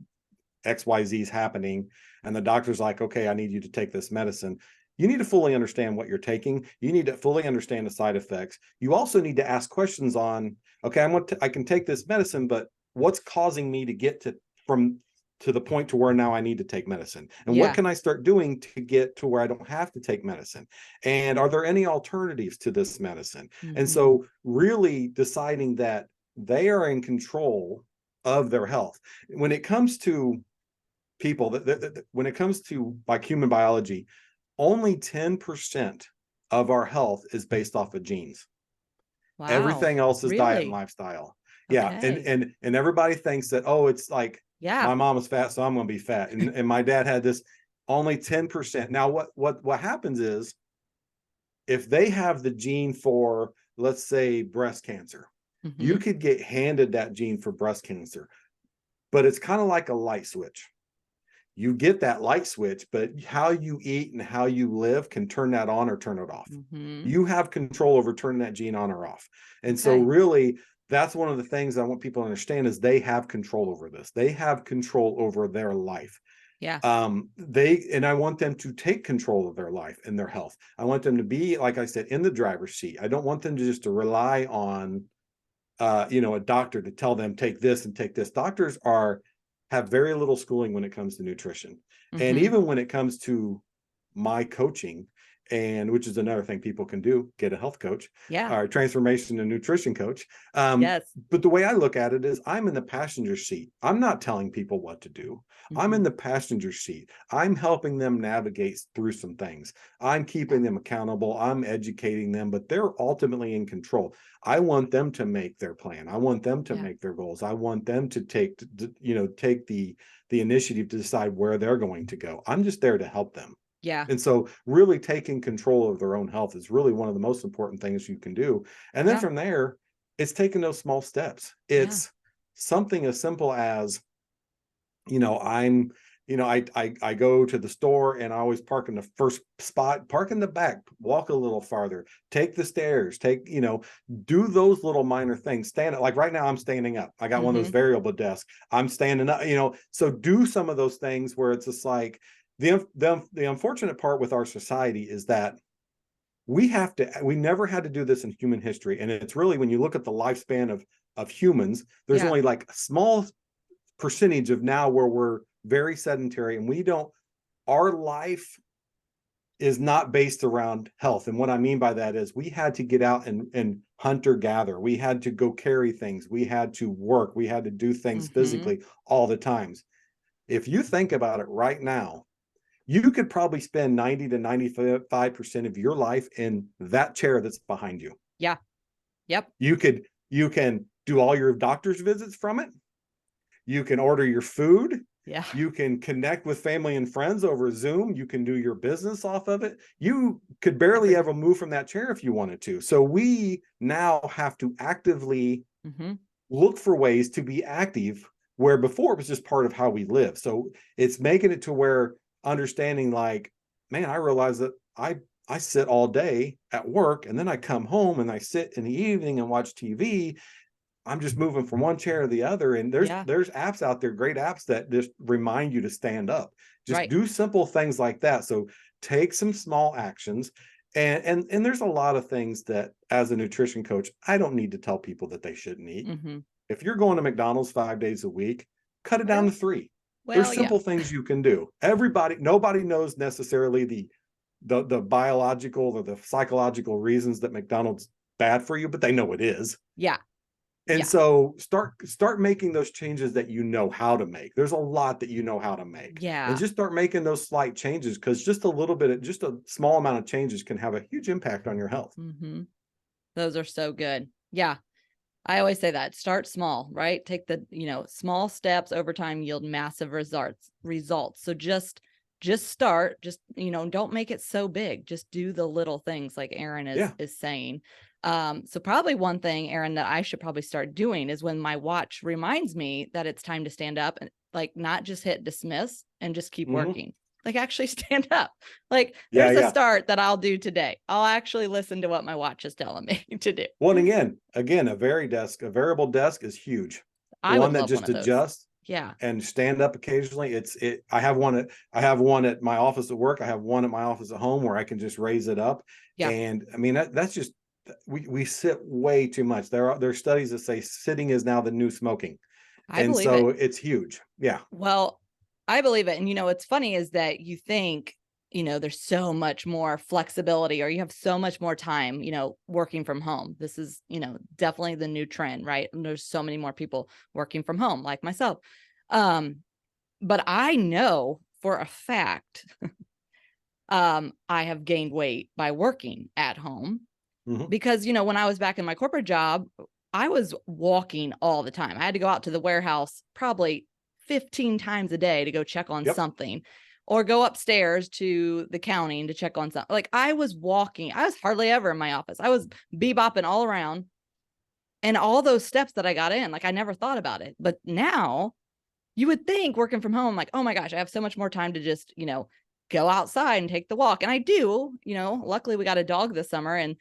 XYZ is happening, and the doctor's like, okay, I need you to take this medicine. You need to fully understand what you're taking. You need to fully understand the side effects. You also need to ask questions on, okay, I can take this medicine, but what's causing me to get to the point to where now I need to take medicine? And what Yeah. can I start doing to get to where I don't have to take medicine? And are there any alternatives to this medicine? And Mm-hmm. so really deciding that they are in control of their health. When it comes to people, when it comes to like human biology, only 10% of our health is based off of genes. Wow. Everything else is diet and Really? lifestyle. Yeah. Okay. And everybody thinks that, oh, it's like, Yeah. my mom is fat, so I'm going to be fat. And my dad had this. Only 10%. Now, what happens is, if they have the gene for, let's say, breast cancer, Mm-hmm. you could get handed that gene for breast cancer, but it's kind of like a light switch. You get that light switch, but how you eat and how you live can turn that on or turn it off. Mm-hmm. You have control over turning that gene on or off. And so Okay. really, that's one of the things I want people to understand is they have control over this. They have control over their life. Yeah. And I want them to take control of their life and their health. I want them to be, like I said, in the driver's seat. I don't want them to just to rely on a doctor to tell them take this and take this. Doctors have very little schooling when it comes to nutrition. Mm-hmm. And even when it comes to my coaching, and which is another thing people can do, get a health coach, Yeah. or Transformational Nutrition Coach. Yes. But the way I look at it is, I'm in the passenger seat. I'm not telling people what to do. Mm-hmm. I'm in the passenger seat. I'm helping them navigate through some things. I'm keeping them accountable. I'm educating them, but they're ultimately in control. I want them to make their plan. I want them to make their goals. I want them to take the initiative to decide where they're going to go. I'm just there to help them. Yeah. And so really taking control of their own health is really one of the most important things you can do. And then from there, it's taking those small steps. It's something as simple as, I go to the store and I always park in the first spot, park in the back, walk a little farther, take the stairs, do those little minor things. Stand up. Like right now, I'm standing up. I got one of those variable desks. I'm standing up, so do some of those things where it's just like, the unfortunate part with our society is that we never had to do this in human history. And it's really, when you look at the lifespan of humans, there's only like a small percentage of now where we're very sedentary, and our life is not based around health. And what I mean by that is, we had to get out and hunt or gather. We had to go carry things. We had to work. We had to do things physically all the times. If you think about it right now, you could probably spend 90 to 95% of your life in that chair that's behind you. Yeah. Yep. You can do all your doctor's visits from it. You can order your food. Yeah. You can connect with family and friends over Zoom. You can do your business off of it. You could barely ever move from that chair if you wanted to. So we now have to actively look for ways to be active, where before it was just part of how we live. So it's making it to where understanding like, man, I realize that I sit all day at work and then I come home and I sit in the evening and watch TV. I'm just moving from one chair to the other. And there's apps out there, great apps that just remind you to stand up. Just do simple things like that. So take some small actions. And there's a lot of things that as a nutrition coach, I don't need to tell people that they shouldn't eat. If you're going to McDonald's 5 days a week, cut it down to 3. There's simple things you can do. Nobody knows necessarily the biological or the psychological reasons that McDonald's bad for you, but they know it is. Yeah. And so start making those changes that you know how to make. There's a lot that you know how to make. Yeah. And just start making those slight changes, because just a small amount of changes can have a huge impact on your health. Those are so good. Yeah. I always say that start small, right? Take the, small steps over time yield massive results. So just start, don't make it so big. Just do the little things like Aaron is saying. So probably one thing, Aaron, that I should probably start doing is when my watch reminds me that it's time to stand up, and like not just hit dismiss and just keep working, like actually stand up. Like there's a start that I'll do today. I'll actually listen to what my watch is telling me to do. Well, and again, a variable desk is huge. One that just adjusts. Yeah. And stand up occasionally. I have one at my office at work. I have one at my office at home where I can just raise it up. Yeah. And I mean, that's just, we sit way too much. There are studies that say sitting is now the new smoking. And so it's huge. Yeah. Well, I believe it. And what's funny is that you think, there's so much more flexibility, or you have so much more time, working from home. This is, definitely the new trend, right? And there's so many more people working from home, like myself. But I know for a fact, I have gained weight by working at home because, when I was back in my corporate job, I was walking all the time. I had to go out to the warehouse probably 15 times a day to go check on something, or go upstairs to the county to check on something. Like I was walking. I was hardly ever in my office. I was bebopping all around, and all those steps that I got in, like I never thought about it. But now you would think working from home, like, oh my gosh, I have so much more time to just, go outside and take the walk. And I do, luckily we got a dog this summer, and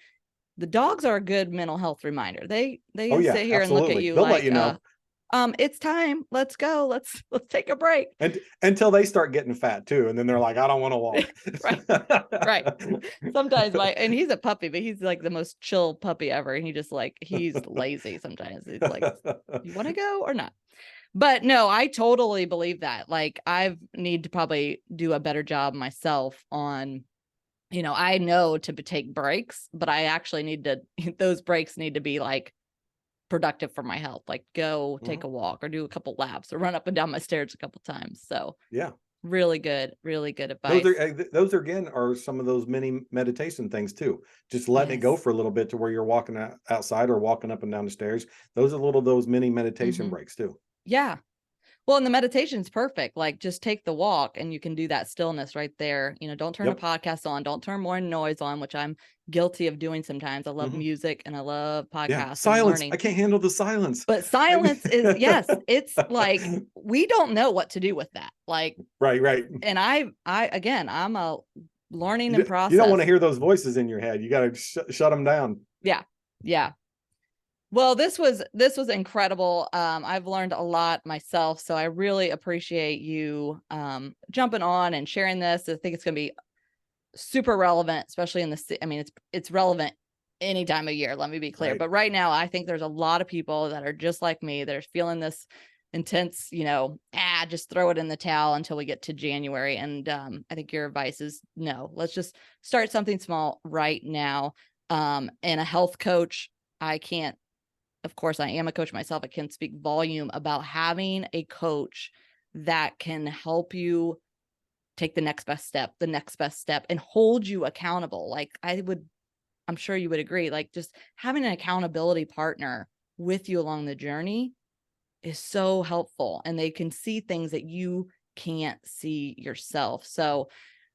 the dogs are a good mental health reminder. They sit here and look at you. They'll let you know. It's time. Let's go. Let's take a break. And until they start getting fat too. And then they're like, I don't want to walk. Right. Sometimes and he's a puppy, but he's like the most chill puppy ever. And he's lazy sometimes. He's like, you want to go or not? But no, I totally believe that. Like I need to probably do a better job myself on, I know to take breaks, but I actually those breaks need to be like productive for my health, like go take a walk or do a couple laps or run up and down my stairs a couple times. So yeah, really good advice. Those again are some of those mini meditation things too. Just letting it go for a little bit to where you're walking outside or walking up and down the stairs. Those mini meditation breaks too. Yeah. Well, and the meditation's perfect. Like just take the walk and you can do that stillness right there. Don't turn a podcast on, don't turn more noise on, which I'm guilty of doing sometimes. I love music and I love podcasts. Yeah. Silence. I can't handle the silence. But silence is, it's like, we don't know what to do with that. Like, right. And I'm a learning and process. You don't want to hear those voices in your head. You got to shut them down. Yeah. Yeah. Well, this was incredible. I've learned a lot myself, so I really appreciate you jumping on and sharing this. I think it's going to be super relevant, especially in the. I mean, it's relevant any time of year. Let me be clear. Right. But right now, I think there's a lot of people that are just like me that are feeling this intense. Just throw it in the towel until we get to January. And I think your advice is no. Let's just start something small right now. And a health coach, of course, I am a coach myself. I can speak volume about having a coach that can help you take the next best step, and hold you accountable. Like I'm sure you would agree, like just having an accountability partner with you along the journey is so helpful, and they can see things that you can't see yourself. So,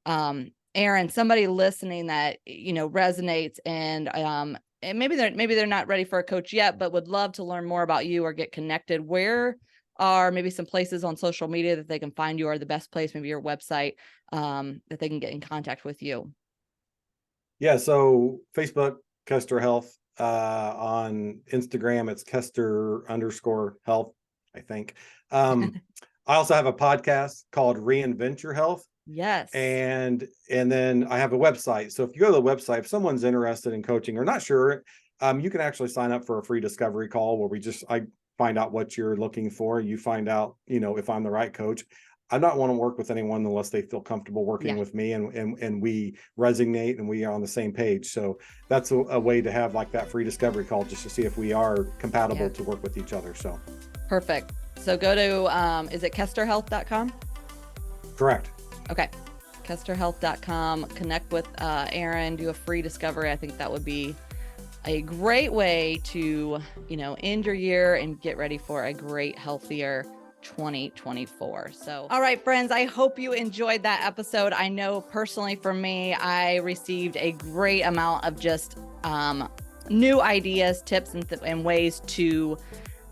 Aaron, somebody listening that, resonates and maybe they're not ready for a coach yet, but would love to learn more about you or get connected. Where are maybe some places on social media that they can find you, or the best place, maybe your website, that they can get in contact with you? Yeah. So Facebook, Kester Health, on Instagram, it's Kester_health, I think. I also have a podcast called Reinvent Your Health. Yes. And then I have a website. So if you go to the website, if someone's interested in coaching or not sure, you can actually sign up for a free discovery call where I find out what you're looking for. You find out, if I'm the right coach. I don't want to work with anyone unless they feel comfortable working with me and we resonate and we are on the same page. So that's a way to have like that free discovery call just to see if we are compatible to work with each other. So perfect. So go to, is it kesterhealth.com? Correct. Okay. Kesterhealth.com. Connect with Aaron, do a free discovery. I think that would be a great way to, end your year and get ready for a great, healthier 2024. So, all right, friends, I hope you enjoyed that episode. I know personally for me, I received a great amount of just new ideas, tips, and ways to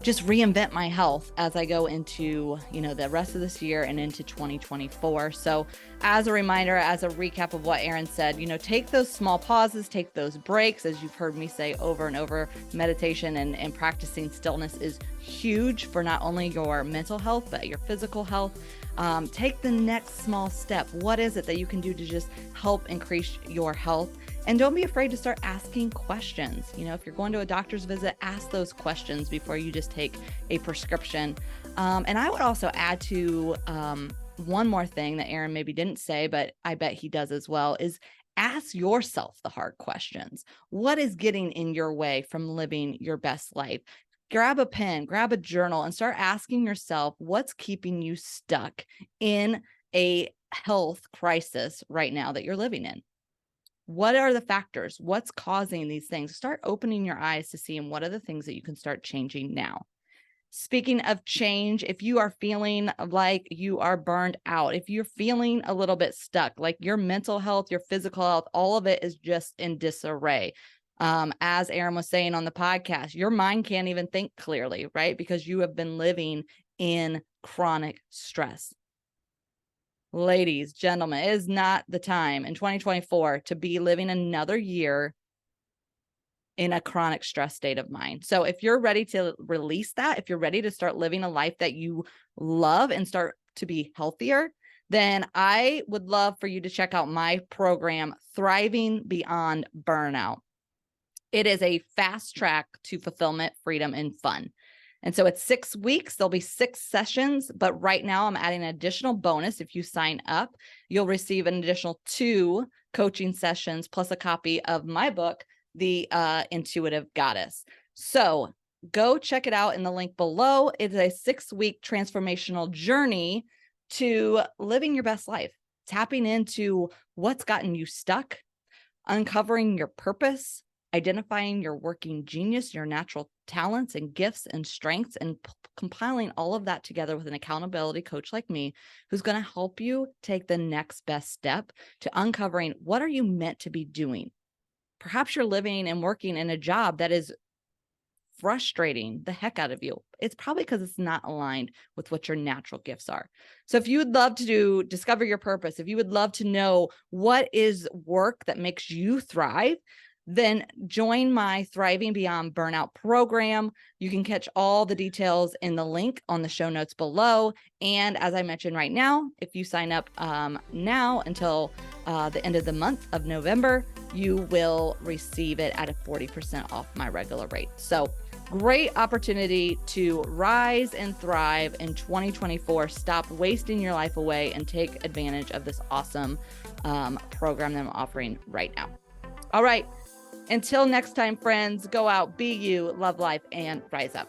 just reinvent my health as I go into, the rest of this year and into 2024. So as a reminder, as a recap of what Aaron said, take those small pauses, take those breaks. As you've heard me say over and over, meditation and practicing stillness is huge for not only your mental health, but your physical health. Take the next small step. What is it that you can do to just help increase your health? And don't be afraid to start asking questions. If you're going to a doctor's visit, ask those questions before you just take a prescription. And I would also add to one more thing that Aaron maybe didn't say, but I bet he does as well, is ask yourself the hard questions. What is getting in your way from living your best life? Grab a pen, grab a journal, and start asking yourself what's keeping you stuck in a health crisis right now that you're living in. What are the factors? What's causing these things? Start opening your eyes to see what are the things that you can start changing now. Speaking of change, if you are feeling like you are burned out, if you're feeling a little bit stuck, like your mental health, your physical health, all of it is just in disarray. As Aaron was saying on the podcast, your mind can't even think clearly, right? Because you have been living in chronic stress. Ladies, gentlemen, it is not the time in 2024 to be living another year in a chronic stress state of mind. So if you're ready to release that, if you're ready to start living a life that you love and start to be healthier, then I would love for you to check out my program, Thriving Beyond Burnout. It is a fast track to fulfillment, freedom, and fun. And so it's 6 weeks. There'll be 6 sessions, but right now I'm adding an additional bonus. If you sign up, you'll receive an additional 2 coaching sessions plus a copy of my book, The Intuitive Goddess. So go check it out in the link below. It's a 6-week transformational journey to living your best life, tapping into what's gotten you stuck, uncovering your purpose, identifying your working genius, your natural talents and gifts and strengths, and compiling all of that together with an accountability coach like me, who's going to help you take the next best step to uncovering what are you meant to be doing. Perhaps you're living and working in a job that is frustrating the heck out of you. It's probably because it's not aligned with what your natural gifts are. So if you would love to discover your purpose, if you would love to know what is work that makes you thrive, then join my Thriving Beyond Burnout program. You can catch all the details in the link on the show notes below. And as I mentioned right now, if you sign up now until the end of the month of November, you will receive it at a 40% off my regular rate. So great opportunity to rise and thrive in 2024. Stop wasting your life away and take advantage of this awesome program that I'm offering right now. All right. Until next time, friends, go out, be you, love life, and rise up.